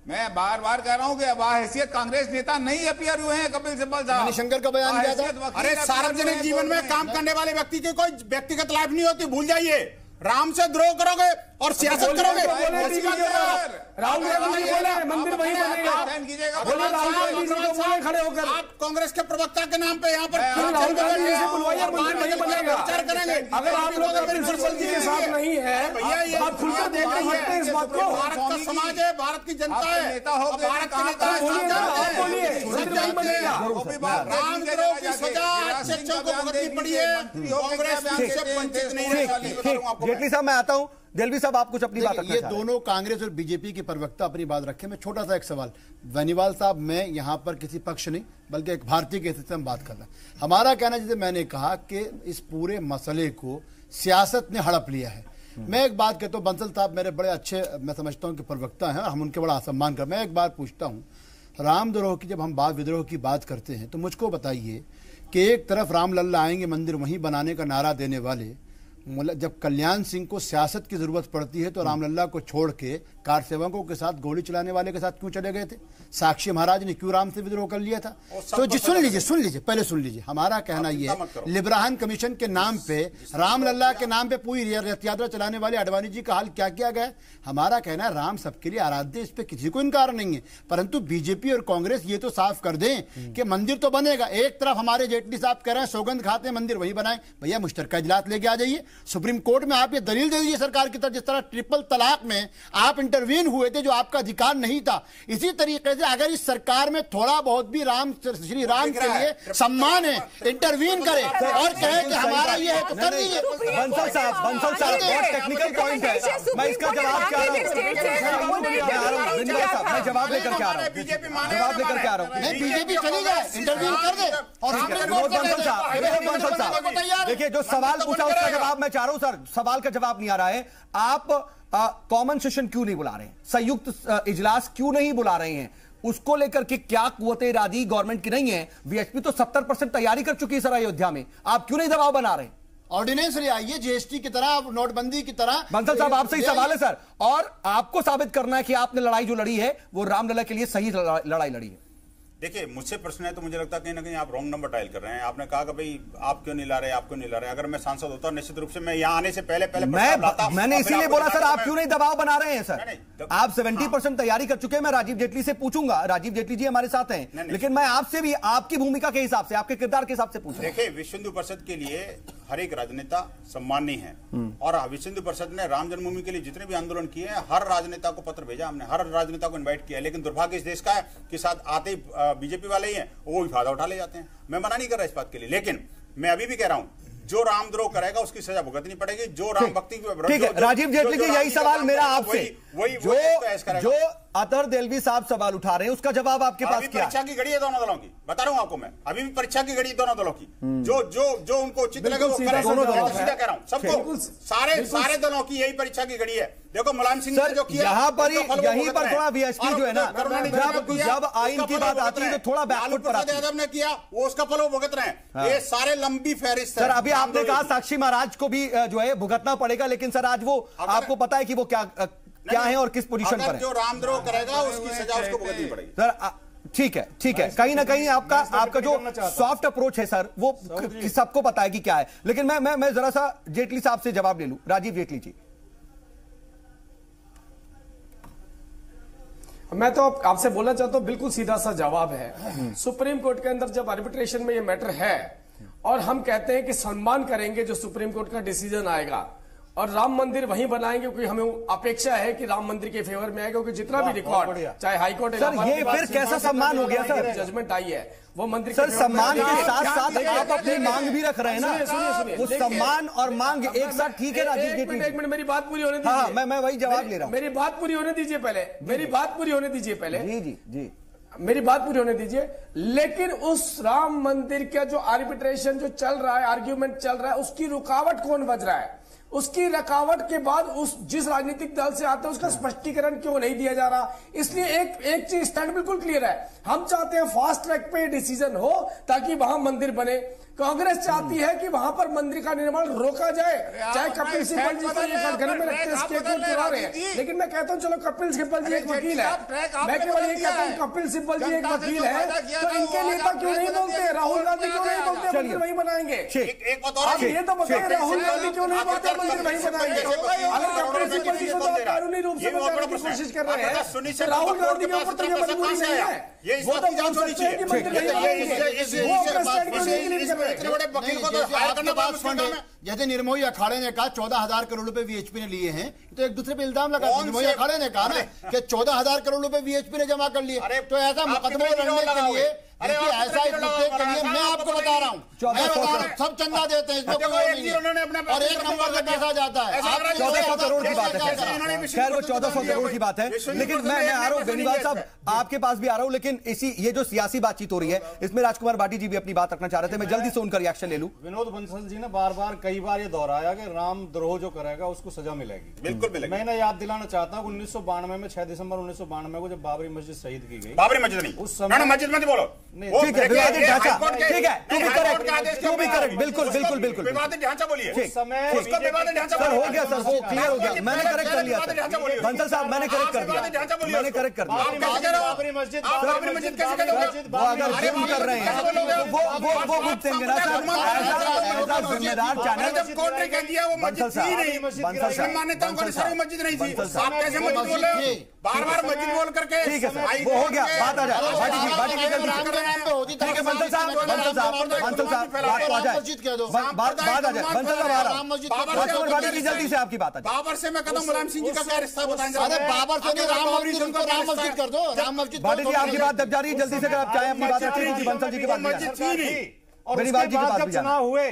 S7: मैं बार बार कह रहा हूं कि अब हैसियत कांग्रेस नेता नहीं अपीयर हुए हैं कपिल सिब्बल साहब।
S11: शंकर का बयान दिया था।
S8: अरे सार्वजनिक जीवन में काम करने वाले व्यक्ति की कोई व्यक्तिगत लाइफ नहीं होती, भूल जाइए। राम से द्रोह करोगे और सियासत करोगे।
S9: राहुल गांधी बोले मंदिर वहीं बनेगा, खड़े होकर
S8: आप कांग्रेस के प्रवक्ता के नाम पे यहाँ पर
S9: विचार करेंगे। अगर आप लोग प्रिंसिपल जी के साथ नहीं है, भैया आप खुलकर देख रही है इस बात को।
S8: भारत का समाज है, भारत की जनता है,
S7: नेता हो
S8: भारत का नेता रामद्रोह की सजा शिक्षकों को भुगतनी पड़ी है। कांग्रेस से वंचित नहीं रहने वाली।
S1: जेटली साहब, मैं आता हूं। दिलवी साहब, आप कुछ अपनी बात रखना
S11: ये दोनों कांग्रेस और बीजेपी के प्रवक्ता अपनी बात रखें। मैं छोटा सा एक सवाल, वेनीवाल साहब, मैं यहां पर किसी पक्ष नहीं बल्कि एक भारतीय के हिस्से में बात कर रहा हूं। हमारा कहना, जैसे मैंने कहा कि इस पूरे मसले को सियासत ने हड़प लिया है। मैं एक बात कहता हूं, बंसल साहब मेरे बड़े अच्छे, मैं समझता हूं कि प्रवक्ता हैं, हम उनके बड़ा सम्मान कर। मैं एक बात पूछता हूं, रामद्रोह की जब हम विद्रोह की बात करते हैं तो मुझको बताइए कि एक तरफ राम लल्ला आएंगे मंदिर वहीं बनाने का नारा देने वाले, जब कल्याण सिंह को सियासत की जरूरत पड़ती है तो रामलला को छोड़ के कार सेवकों के साथ गोली चलाने वाले के साथ क्यों चले गए थे? साक्षी महाराज ने क्यों राम से विद्रोह कर लिया था? तो जी सुन लीजिए, पहले सुन लीजिए। हमारा कहना यह है, लिब्राहन कमीशन के नाम पे, रामलला के नाम पे पूरी रथ यात्रा चलाने वाले अडवाणी जी का हाल क्या किया गया? हमारा कहना है राम सबके लिए आराध्य, इस पे किसी को इनकार नहीं है, परंतु बीजेपी और कांग्रेस ये तो साफ कर दें कि मंदिर तो बनेगा। एक तरफ हमारे जेटली साहब कह रहे हैं सौगंध खाते हैं मंदिर वही बनाए, भैया मुश्तरका इजलास लेके आ जाइए, सुप्रीम कोर्ट में आप ये दलील दे दीजिए सरकार की तरफ, जिस तरह ट्रिपल तलाक में आप इंटरवीन हुए थे जो आपका अधिकार नहीं था, इसी तरीके से अगर इस सरकार में थोड़ा बहुत भी श्री राम के लिए सम्मान है, इंटरवीन करें और कहें कि हमारा ये है तो कर दीजिए।
S1: बंसल साहब बहुत टेक्निकल पॉइंट है, मैं इसका जवाब क्या रहा हूँ, मैं जवाब लेकर के आ रहा हूँ, बीजेपी चली जाए, इंटरवीन कर दे। और बंसल साहब देखिए, जो सवाल पूछा उसका जवाब मैं चाह रहा हूं सर, सवाल का जवाब नहीं आ रहा है। आप कॉमन सेशन क्यों नहीं बुला रहे हैं, संयुक्त इजलास क्यों नहीं बुला रहे हैं, उसको लेकर के क्या कुव्वते इरादी गवर्नमेंट की नहीं है? वीएचपी तो 70% तैयारी कर चुकी है सर अयोध्या में, आप क्यों नहीं दबाव बना रहे?
S11: ऑर्डिनेंस ले आइए, जीएसटी की तरह, नोटबंदी की तरह।
S1: बंसल साहब आपसे ही सवाल है सर, और आपको साबित करना है कि आपने लड़ाई जो लड़ी है वो रामलला के लिए सही लड़ाई लड़ी है।
S8: देखिए, मुझसे प्रश्न है तो मुझे लगता है कहीं ना कहीं आप रॉन्ग नंबर डायल कर रहे हैं। आपने कहा कि भाई आप क्यों नहीं ला रहे, आप क्यों नहीं ला रहे। अगर मैं सांसद होता निश्चित रूप से मैं यहाँ आने से पहले
S1: मैंने इसीलिए बोला सर आप क्यों नहीं दबाव बना रहे हैं सर? आप 70% तैयारी कर चुके हैं। मैं राजीव जेटली से पूछूंगा, राजीव जेटली जी हमारे साथ हैं, लेकिन मैं आपसे भी आपकी भूमिका के हिसाब से, आपके किरदार के हिसाब से पूछूंगा।
S8: देखिए, विश्व हिंदू परिषद के लिए हर एक राजनेता सम्माननीय है, और विश्व हिंदू परिषद ने राम जन्मभूमि के लिए जितने भी आंदोलन किए हैं, हर राजनेता को पत्र भेजा हमने, हर राजनेता को इनवाइट किया, लेकिन दुर्भाग्य इस देश का है कि साथ आते ही बीजेपी वाले ही हैं, वो भी फायदा उठा ले जाते हैं। मैं मना नहीं कर रहा इस बात के लिए, लेकिन मैं अभी भी कह रहा हूं, जो रामद्रोह करेगा उसकी सजा भुगतनी पड़ेगी। जो राम भक्ति
S1: ठीक है, राजीव जेटली जी यही सवाल मेरा आपसे, जो अतर देलवी साहब सवाल उठा रहे हैं उसका जवाब आपके पास क्या?
S8: परीक्षा की घड़ी है दोनों दलों की, बता रहा हूं आपको मैं, अभी भी परीक्षा की घड़ी दोनों दलों की, जो उनको उचित लगे वो करें। सीधा कह रहा हूं सबको, सारे दलों की यही परीक्षा की घड़ी है। देखो मुलायम सिंह ने जो किया,
S1: यहाँ पर यहीं पर थोड़ा वीएचपी जो है ना, जब आइन की बात आती है तो थोड़ा बैकफुट पर आती है।
S8: यादव ने किया वो उसका फल वो भुगत रहे हैं। ये सारे लंबी फहरिस्त है।
S1: सर अभी आपने कहा साक्षी महाराज को भी जो है भुगतना पड़ेगा, लेकिन सर आज वो आपको पता है कि वो क्या है और किस पोजीशन पर है?
S8: जो रामद्रोह करेगा उसकी सजा उसको भुगतनी पड़ेगी।
S1: सर ठीक है, कहीं ना कहीं आपका जो सॉफ्ट अप्रोच है सर वो सबको पता है कि क्या है, लेकिन मैं जरा सा जेटली साहब से जवाब ले लूं। राजीव जेटली जी,
S9: मैं तो आपसे बोलना चाहता हूं, बिल्कुल सीधा सा जवाब है। सुप्रीम कोर्ट के अंदर जब आर्बिट्रेशन में ये मैटर है और हम कहते हैं कि सम्मान करेंगे जो सुप्रीम कोर्ट का डिसीजन आएगा, और राम मंदिर वहीं बनाएंगे, क्योंकि हमें अपेक्षा है कि राम मंदिर के फेवर में आएगा, क्योंकि जितना भी रिकॉर्ड चाहे हाईकोर्ट
S1: सर ये फिर कैसा सम्मान हो गया सर?
S9: जजमेंट आई है वो मंदिर
S1: सर सम्मान के साथ साथ आप अपनी मांग भी रख रहे हैं ना, वो सम्मान और मांग एक साथ ठीक है। राजीव जेटली
S9: एक मिनट मेरी बात पूरी होने दीजिए।
S1: हाँ, मैं वही जवाब ले रहा हूँ।
S9: मेरी बात पूरी होने दीजिए पहले, मेरी बात पूरी होने दीजिए पहले।
S1: जी
S9: मेरी बात पूरी होने दीजिए। लेकिन उस राम मंदिर का जो आर्बिट्रेशन जो चल रहा है, आर्ग्यूमेंट चल रहा है, उसकी रुकावट कौन बज रहा है? उसकी रुकावट के बाद जिस राजनीतिक दल से आते हैं उसका स्पष्टीकरण क्यों नहीं दिया जा रहा? इसलिए एक चीज स्टैंड बिल्कुल क्लियर है, हम चाहते हैं फास्ट ट्रैक पे डिसीजन हो ताकि वहां मंदिर बने। कांग्रेस चाहती है कि वहां पर मंदिर का निर्माण रोका जाए, चाहे कपिल सिब्बल जी को घर में रखते करा रहे हैं। लेकिन मैं कहता हूं चलो कपिल सिब्बल जी एक वकील है, मैं केवल ये कहता हूं कपिल सिब्बल जी एक वकील है, तो इनके नेता क्यों नहीं बोलते? राहुल गांधी क्यों नहीं बोलते मंदिर वहीं बनाएंगे? आप ये तो बताइए, राहुल गांधी क्यों नहीं बोलते मंदिर वहीं बनाएंगे? अगर कपिल सिब्बल जी को कानूनी रूप से बताने की कोशिश कर रहे हैं तो राहुल गांधी के ऊपर तो ये मजबूरी नहीं है, वो तो बोल सकते हैं कि मंदिर वहीं बनाएंगे। वो अपना स्टैंड क्यों नहीं क्लियर कर रहे?
S8: इतने बड़े वकील को तो हायर करना पड़ा मुश्किल काम है।
S11: जैसे निर्मोही अखाड़े ने कहा 14,000 करोड़ रुपए वीएचपी ने लिए हैं, तो एक दूसरे पे इल्जाम लगा। निर्मोही अखाड़े ने कहा ना कि 14,000 करोड़ रुपए वीएचपी ने जमा कर लिए, तो ऐसा मुकदमा लड़ने के लिए ऐसा इस मुद्दे के लिए मैं आपको बता रहा हूँ, सब चंदा देते हैं इसमें और एक नंबर से पैसा जाता है।
S1: 1400 करोड़ की बात है, खैर वो 1400 करोड़ की बात है। लेकिन मैं आ रहा हूँ बेनीवाल साहब, आपके पास भी आ रहा हूँ, लेकिन ये जो सियासी बातचीत हो रही है इसमें राजकुमार भाटी जी भी अपनी बात रखना चाह रहे थे, मैं जल्दी से उनका रिएक्शन ले लूं।
S10: विनोद बंसल जी ने बार बार कई कई बार ये दोहराया कि रामद्रोह जो करेगा उसको सजा मिलेगी।
S8: बिल्कुल मिलेगी।
S10: मैं याद दिलाना चाहता हूँ 1992 में 6 दिसंबर 1992 को जब बाबरी मस्जिद शहीद की गई।
S8: बाबरी मस्जिद नहीं,
S10: उस समय
S8: मस्जिद मत बोलो।
S1: ठीक है, विवादित ढांचा, ठीक है, तू भी करेक्ट, बिल्कुल बिल्कुल बिल्कुल
S8: विवादित ढांचा बोलिए।
S10: उस समय
S8: उसको विवादित ढांचा
S1: सर हो गया, सर वो क्लियर हो गया, मैंने करेक्ट कर लिया सर, बंसल साहब मैंने करेक्ट कर दिया, मैंने करेक्ट कर दिया।
S10: बाबरी मस्जिद
S8: कैसे कहते
S1: वो अगर जुर्म कर रहे हैं वो भुगतेंगे ना सर, ऐसा जिम्मेदार चैनल।
S8: जब कोर्ट ने कह दिया वो मस्जिद थी नहीं, मान्यताओं का सारी मस्जिद नहीं थी, आप कैसे मस्जिद बोल रहे हो? बार-बार मस्जिद बोल करके।
S1: ठीक है सर, वो हो गया, बात आ जाए भाटी जी जल्दी। ठीक है बंसल साहब बात आ जाए, बात आ जाए, बंसल साहब आ रहा भाटी जी जल्दी से आपकी बात आ जाए।
S8: बाबर से मैं कहता हूँ मुलायम सिंह जी का क्या रिश्ता बताएं जरा।
S11: अरे बाबर से नहीं, राम मस्जिद कर दो, राम मस्जिद।
S1: भाटी जी आपकी बात जब जा रही है, जल्दी से अगर आप चाहें अपनी बात रखिए, बंसल जी की बात
S8: मस्जिद थी नहीं।
S10: और उसके बाद जब चुनाव हुए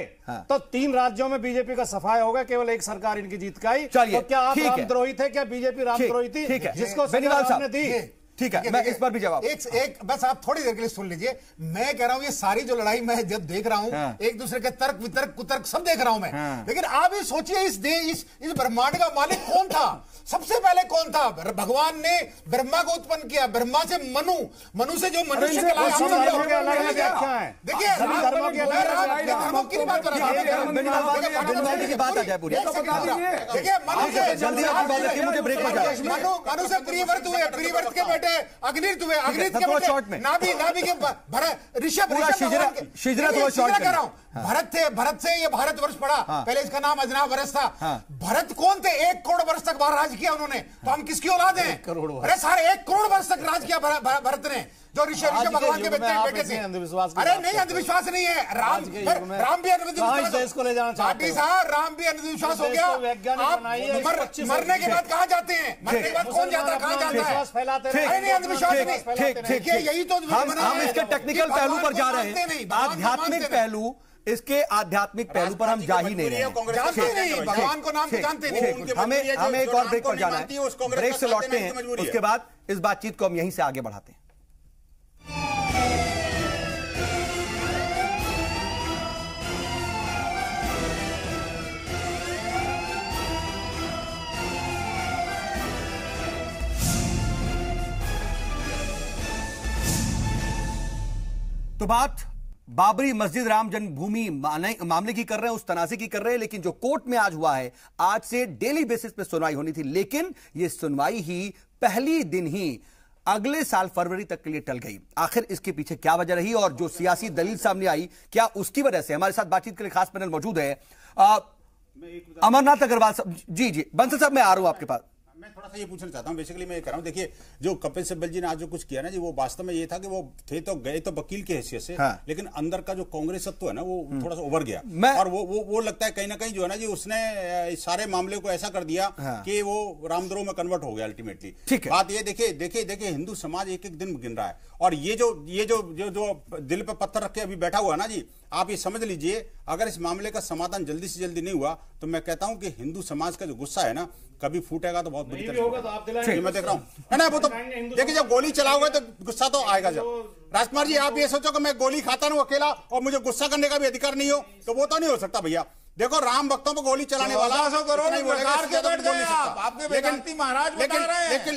S10: तो 3 राज्यों में बीजेपी का सफाया होगा, केवल एक सरकार इनकी जीत का ही। तो क्या आप रामद्रोही थे? क्या बीजेपी रामद्रोही थी?
S1: ठीक है,
S10: जिसको
S1: बेनीवाल साहब
S10: ने दी।
S1: ठीक है, मैं इस पर भी जवाब
S13: एक बस आप थोड़ी देर के लिए सुन लीजिए। मैं कह रहा हूं ये सारी जो लड़ाई मैं जब देख रहा हूं, एक दूसरे के तर्क वितर्क कुतर्क सब देख रहा हूं मैं, लेकिन आप ये सोचिए इस ब्रह्मांड का मालिक कौन था? सबसे पहले कौन था? भगवान ने ब्रह्मा को उत्पन्न किया, ब्रह्मा से मनु से जो मनुष्य देखिए मनु से प्रियव्रत हुए, प्रियव्रत के बेटे अग्नित हुए, अग्नित के बेटे नाभि के ऋषभ कह रहा हूं। भरत से ये भारतवर्ष पड़ा, पहले इसका नाम अजनाभ वर्ष था। भरत कौन थे? 1 करोड़ वर्ष तक बाहर राज किया उन्होंने, तो हम किसकी औलाद हैं? अरे सारे 1 करोड़ वर्ष तक राज किया भरत ने, जो ऋषभ भगवान के बेटे थे। अरे नहीं, अंधविश्वास नहीं है। राम भी अंधविश्वास को ले जाना चाहते हैं साहब, राम भी अंधविश्वास हो गया। आप मरने के बाद कहाँ जाते हैं? मरने के बाद कौन जाता है? कहाँ जाता है? अरे नहीं, अंधविश्वास नहीं। यही तो
S1: हम इसके टेक्निकल पहलू पर जा रहे हैं, आध्यात्मिक पहलू, इसके आध्यात्मिक पहलू पर हम जा ही नहीं रहे हैं।
S13: जानते नहीं, भगवान को नाम जानते नहीं।
S1: हमें एक और ब्रेक पर जाना है, ब्रेक से लौटते हैं, उसके बाद इस बातचीत को हम यहीं से आगे बढ़ाते हैं। तो बात बाबरी मस्जिद राम जन्मभूमि मामले की कर रहे हैं, उस तनाज़े की कर रहे हैं, लेकिन जो कोर्ट में आज हुआ है, आज से डेली बेसिस पे सुनवाई होनी थी, लेकिन यह सुनवाई ही पहली दिन ही अगले साल फरवरी तक के लिए टल गई। आखिर इसके पीछे क्या वजह रही और जो सियासी दलील सामने आई, क्या उसकी वजह से? हमारे साथ बातचीत के लिए खास पैनल मौजूद है। अमरनाथ अग्रवाल साहब, जी बंसल साहब मैं आ रहा हूं आपके पास।
S8: मैं थोड़ा सा ये पूछना चाहता हूं, बेसिकली मैं ये कह रहा हूं, देखिए जो कपिल सिब्बल जी ने आज जो कुछ किया ना जी, वो वास्तव में ये था कि वो थे तो गए तो वकील की हैसियत से, लेकिन अंदर का जो कांग्रेस तत्व है ना वो थोड़ा सा उभर गया, और वो लगता है कहीं ना कहीं जो है ना जी, उसने इस सारे मामले को ऐसा कर दिया कि वो रामद्रोह में कन्वर्ट हो गया अल्टीमेटली। बात ये देखिए हिंदू समाज एक एक दिन गिन रहा है, और ये जो दिल पे पत्थर रख के अभी बैठा हुआ ना जी, आप ये समझ लीजिए अगर इस मामले का समाधान जल्दी से जल्दी नहीं हुआ तो मैं कहता हूं कि हिंदू समाज का जो गुस्सा है ना, कभी फूटेगा तो बहुत बुरी तरह। मैं देख रहा हूं है ना, वो तो देखिए जब गोली चलाओगे तो गुस्सा तो आएगा। जब राजकुमार जी आप ये सोचो कि मैं गोली खाता हूं अकेला और मुझे गुस्सा करने का भी अधिकार नहीं हो, तो वो तो नहीं हो सकता भैया। देखो राम भक्तों पर गोली चलाने वाला नहीं बोलेगा,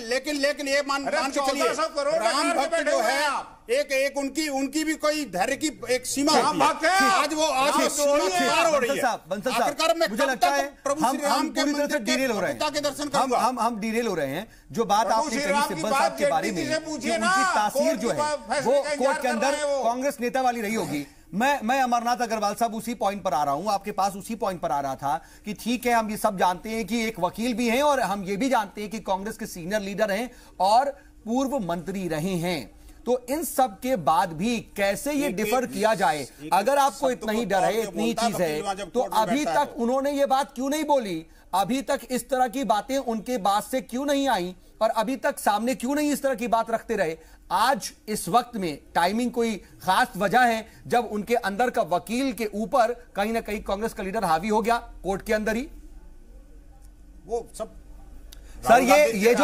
S8: लेकिन ये मान के चलिए राम भक्त जो है एक उनकी भी कोई धैर्य की एक सीमा होती है। आज वो पार हो रही है। आखिरकार मैं
S1: मुझे लगता है
S8: प्रभु श्री राम के
S1: पूरी तरह से डिरेल हो रहे हैं,
S8: के दर्शन करूंगा।
S1: हम डिरेल हो रहे हैं। जो बात आपने कही सिब्बल साहब के बारे में, उनकी तासीर जो है वो कोर्ट के अंदर कांग्रेस नेता वाली रही होगी। मैं अमरनाथ अग्रवाल साहब उसी पॉइंट पर आ रहा हूं, आपके पास उसी पॉइंट पर आ रहा था कि ठीक है हम ये सब जानते हैं कि एक वकील भी हैं, और हम ये भी जानते हैं कि कांग्रेस के सीनियर लीडर हैं और पूर्व मंत्री रहे हैं, तो इन सब के बाद भी कैसे ये डिफर किया जाए? अगर आपको इतना ही डर है, इतनी चीज है, तो अभी तक उन्होंने ये बात क्यों नहीं बोली? अभी तक इस तरह की बातें उनके बाद से क्यों नहीं आई, और अभी तक सामने क्यों नहीं इस तरह की बात रखते रहे? आज इस वक्त में टाइमिंग कोई खास वजह है जब उनके अंदर का वकील के ऊपर कहीं ना कहीं कांग्रेस का लीडर हावी हो गया कोर्ट के अंदर ही?
S8: वो सब
S1: सर ये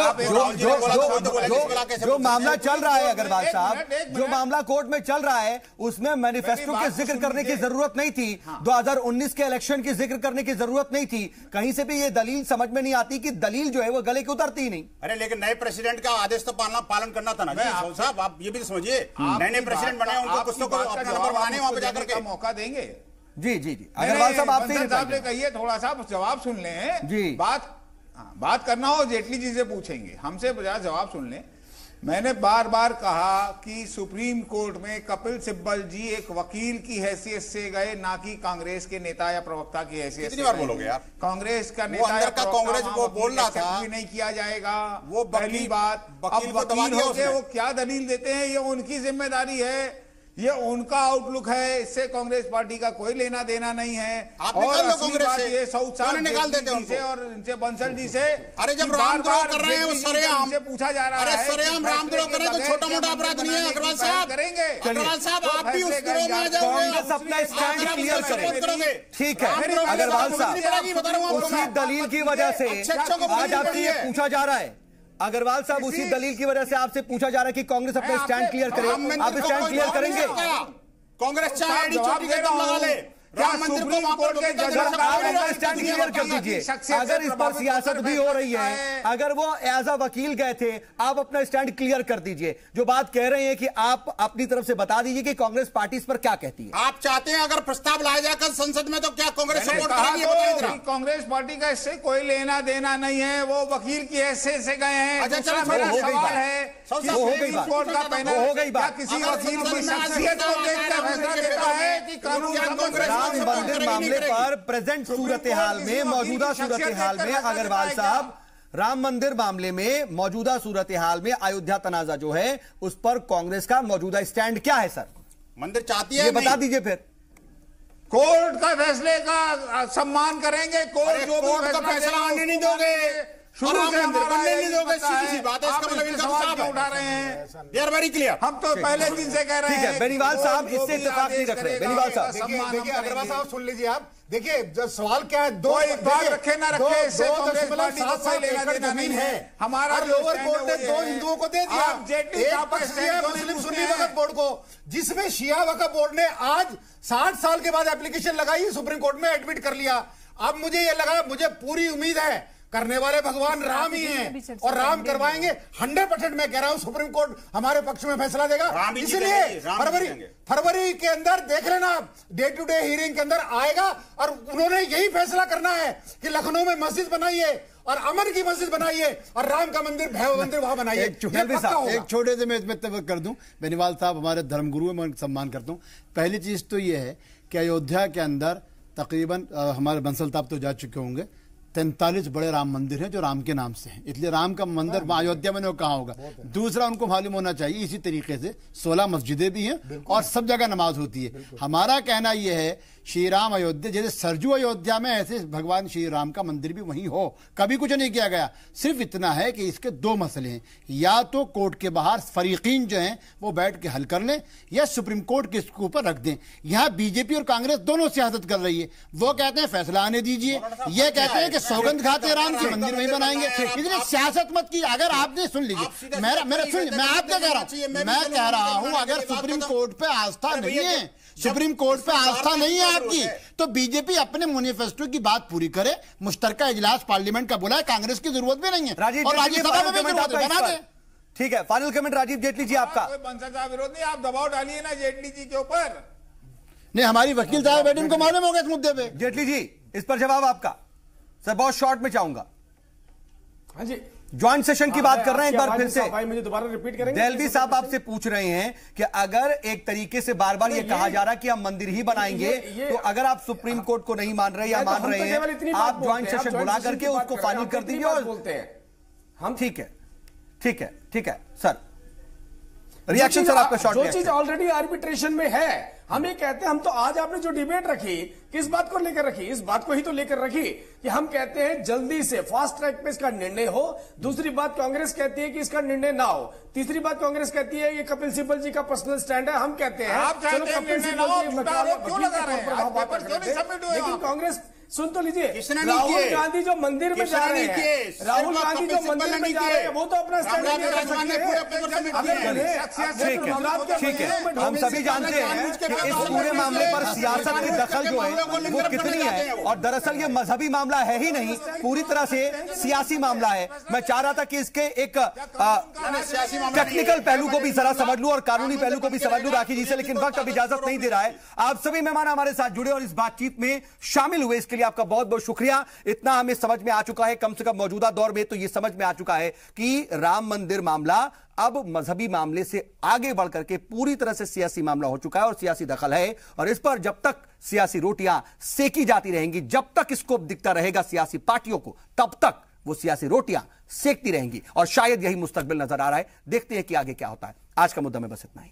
S1: जो मामला चल रहा है अग्रवाल साहब, जो मामला कोर्ट में चल रहा है उसमें मैनिफेस्टो के जिक्र करने की जरूरत नहीं थी, 2019 के इलेक्शन की जिक्र करने की जरूरत नहीं थी, कहीं से भी ये दलील समझ में नहीं आती कि दलील जो है वो गले की उतरती ही नहीं।
S8: अरे लेकिन नए प्रेसिडेंट का आदेश तो पालन करना था ना साहब, आप ये भी तो समझिए, नए प्रेसिडेंट बने उनको कुछ तो अपना नंबर बनाने वहां पर जाकर के
S7: मौका देंगे।
S1: जी जी जी अग्रवाल साहब आपसे
S7: कहिए, थोड़ा सा जवाब सुन लें जी। बात करना हो जेटली जी से पूछेंगे, हमसे जवाब सुन लें। मैंने बार बार कहा कि सुप्रीम कोर्ट में कपिल सिब्बल जी एक वकील की हैसियत से गए, ना कि कांग्रेस के नेता या प्रवक्ता की हैसियत से।
S8: कितनी बार बोलोगे यार?
S7: कांग्रेस का नेता या
S8: कांग्रेस को बोल रहा था
S7: भी नहीं किया जाएगा, वो
S8: पहली
S7: बात। अब वकील होके वो क्या दलील देते हैं ये उनकी जिम्मेदारी है, ये उनका आउटलुक है, इससे कांग्रेस पार्टी का कोई लेना देना नहीं है।
S8: और असली बात ये
S7: साउथ साहब
S8: निकाल देते हैं
S7: और इनसे बंसल जी से।
S8: अरे जब रामद्रोह कर रहे हैं वो सरेआम
S7: से पूछा जा रहा है,
S8: सरेआम रामद्रोह कर रहे हैं, तो छोटा मोटा अपराध नहीं है अग्रवाल साहब।
S7: करेंगे
S8: अग्रवाल साहब आप भी उस गिरोह में आ जाओगे,
S1: अपना स्टैंड क्लियर करेंगे। ठीक है अग्रवाल साहब, उसी दलील की वजह से आज आपसे ये पूछा जा रहा है, अग्रवाल साहब उसी दलील की वजह से आपसे पूछा जा रहा है कि कांग्रेस अपना स्टैंड क्लियर करे, आप स्टैंड क्लियर करेंगे?
S8: कांग्रेस चाहे चोटी का दम लगा ले, राम मंदिर को वहां पर
S1: स्टैंड क्लियर कर दीजिए। अगर इस पर सियासत भी हो रही है, अगर वो एज अ वकील गए थे, आप अपना स्टैंड क्लियर कर दीजिए। जो बात कह रहे हैं कि आप अपनी तरफ से बता दीजिए कि कांग्रेस पार्टी इस पर क्या कहती है।
S8: आप चाहते हैं अगर प्रस्ताव लाया जाकर संसद में तो क्या कांग्रेस सपोर्ट करेगी?
S7: कांग्रेस पार्टी का इससे कोई लेना देना नहीं है, वो वकील की हैसियत से गए हैं।
S1: अच्छा मेरा सवाल है, हो गई बात,
S7: किसी वकील की शख्सियत को देखकर फैसला देता है कि कानून
S1: राम मंदिर मामले पर प्रेजेंट सूरत हाल में, मौजूदा सूरत हाल में अग्रवाल साहब, राम मंदिर मामले में मौजूदा सूरत हाल में अयोध्या तनाजा जो है उस पर कांग्रेस का मौजूदा स्टैंड क्या है सर?
S8: मंदिर चाहती है,
S1: ये बता दीजिए फिर।
S7: कोर्ट का फैसले का सम्मान करेंगे, कोर्ट जो भी
S8: फैसला आने नहीं दोगे, शुरू से नहीं दोगे, सीधी बात है। इसका मतलब इनका साफ
S7: उठा रहे हैं,
S8: यार वेरी क्लियर।
S7: हम तो पहले दिन से कह रहे हैं।
S1: बेनीवाल साहब इससे इत्तेफाक नहीं रख रहे। बेनीवाल साहब
S13: देखिए अग्रवाल साहब सुन लीजिए आप, देखिए जब सवाल क्या है, दो
S7: बात रखे ना रखे,
S13: 2.7 एकड़ जमीन है
S7: हमारा,
S13: लोअर कोर्ट ने 2 हिंदुओं को दे दिया, एक पक्ष दिया मुस्लिम सुन्नी वक्फ बोर्ड को, जिसमें शिया वक्फ बोर्ड ने आज 60 साल के बाद एप्लीकेशन लगाई, सुप्रीम कोर्ट में एडमिट कर लिया। अब मुझे ये लगा, मुझे पूरी उम्मीद है करने वाले भगवान राम ही हैं और राम करवाएंगे 100%। मैं कह रहा हूं सुप्रीम कोर्ट हमारे पक्ष में फैसला देगा, इसलिए फरवरी के अंदर देख लेना, डे टू डे हियरिंग के अंदर आएगा। और उन्होंने यही फैसला करना है कि लखनऊ में मस्जिद बनाइए और अमन की मस्जिद बनाइए और राम का मंदिर, भैरव मंदिर वहां बनाइए।
S11: एक छोटे से मैं इसमें तवक्क कर दूं, बेनीवाल साहब हमारे धर्मगुरु है, मैं सम्मान करता हूं। पहली चीज तो यह है कि अयोध्या के अंदर तकरीबन हमारे बंसल साहब तो जा चुके होंगे, 43 बड़े राम मंदिर हैं जो राम के नाम से हैं, इसलिए राम का मंदिर अयोध्या में कहाँ होगा। दूसरा उनको मालूम होना चाहिए इसी तरीके से 16 मस्जिदें भी हैं और सब जगह नमाज होती है। हमारा कहना यह है श्री राम अयोध्या, जैसे सरजू अयोध्या में ऐसे भगवान श्री राम का मंदिर भी वहीं हो, कभी कुछ नहीं किया गया। सिर्फ इतना है कि इसके 2 मसले हैं, या तो कोर्ट के बाहर फरीकीन जो हैं वो बैठ के हल कर लें या सुप्रीम कोर्ट के इसके ऊपर रख दें। यहाँ बीजेपी और कांग्रेस दोनों सियासत कर रही है, वो कहते हैं फैसला आने दीजिए, ये कहते हैं कि सौगंध खाते राम के मंदिर वहीं बनाएंगे। इसलिए सियासत मत की। अगर आपने सुन लीजिए, मैं आपसे कह रहा हूं, मैं कह रहा हूं अगर सुप्रीम कोर्ट पे आस्था नहीं है, सुप्रीम कोर्ट पे आस्था नहीं है आपकी, तो बीजेपी अपने मैनिफेस्टो की बात पूरी करे, मुश्तरका इजलास पार्लियामेंट का बुलाए, कांग्रेस की जरूरत भी नहीं है और राज्यसभा में भी बना दे।
S1: ठीक है, फाइनल कमेंट राजीव जेटली जी आपका।
S7: बंसल साहब विरोध नहीं, आप दबाव डालिए ना जेटली जी के ऊपर।
S11: नहीं, हमारी वकील साहब बैठे, उनको मालूम होगा इस मुद्दे पे।
S1: जेटली जी इस पर जवाब आपका सर, बहुत शॉर्ट में चाहूंगा।
S9: हाँ जी,
S1: ज्वाइंट सेशन की बात कर रहे हैं एक बार फिर से,
S9: मुझे दोबारा रिपीट करेंगे।
S1: देहलवी साहब आपसे पूछ रहे हैं कि अगर एक तरीके से बार बार ये कहा जा रहा है कि हम मंदिर ही बनाएंगे, तो अगर आप सुप्रीम कोर्ट को नहीं मान रहे या मान रहे हैं, आप ज्वाइंट सेशन बुला करके उसको फाइनल कर दीजिए और बोलते हैं हम। ठीक है, ठीक है, ठीक है सर, रिएक्शन सर आपका शॉर्ट।
S9: जो चीज ऑलरेडी आर्बिट्रेशन में है, हम ये कहते हैं, हम तो आज आपने जो डिबेट रखी किस बात को लेकर रखी, इस बात को ही तो लेकर रखी कि हम कहते हैं जल्दी से फास्ट ट्रैक पे इसका निर्णय हो। दूसरी बात कांग्रेस कहती है कि इसका निर्णय ना हो। तीसरी बात कांग्रेस कहती है ये कपिल सिब्बल जी का पर्सनल स्टैंड है। हम कहते हैं चलो कपिल सिब्बल जी, लेकिन कांग्रेस सुन तो लीजिए,
S8: किसने नहीं
S9: राहुल
S8: किए?
S9: गांधी जो मंदिर में जा रहे हैं, राहुल गांधी जो मंदिर में जा रहे हैं, वो तो अपना स्टैंड
S1: ठीक है, हम सभी जानते हैं कि इस पूरे मामले पर सियासत की दखल जो है वो कितनी है, और दरअसल ये मजहबी मामला है ही नहीं, पूरी तरह से सियासी मामला है। मैं चाह रहा था कि इसके एक टेक्निकल पहलू को भी जरा समझ लूं और कानूनी पहलू को भी समझ लूं राखी जी से, लेकिन वक्त अब इजाजत नहीं दे रहा है। आप सभी मेहमान हमारे साथ जुड़े और इस बातचीत में शामिल हुए, इसके लिए आपका बहुत बहुत शुक्रिया। इतना हमें समझ में आ चुका है, कम से कम मौजूदा दौर में तो यह समझ में आ चुका है कि राम मंदिर मामला अब मजहबी मामले से आगे बढ़कर के पूरी तरह से सियासी मामला हो चुका है और सियासी दखल है, और इस पर जब तक सियासी रोटियां सेकी जाती रहेंगी, जब तक स्कोप दिखता रहेगा सियासी पार्टियों को, तब तक वो सियासी रोटियां सेकती रहेंगी और शायद यही मुस्तकबिल नजर आ रहा है। देखते हैं कि आगे क्या होता है। आज का मुद्दा में बस इतना ही।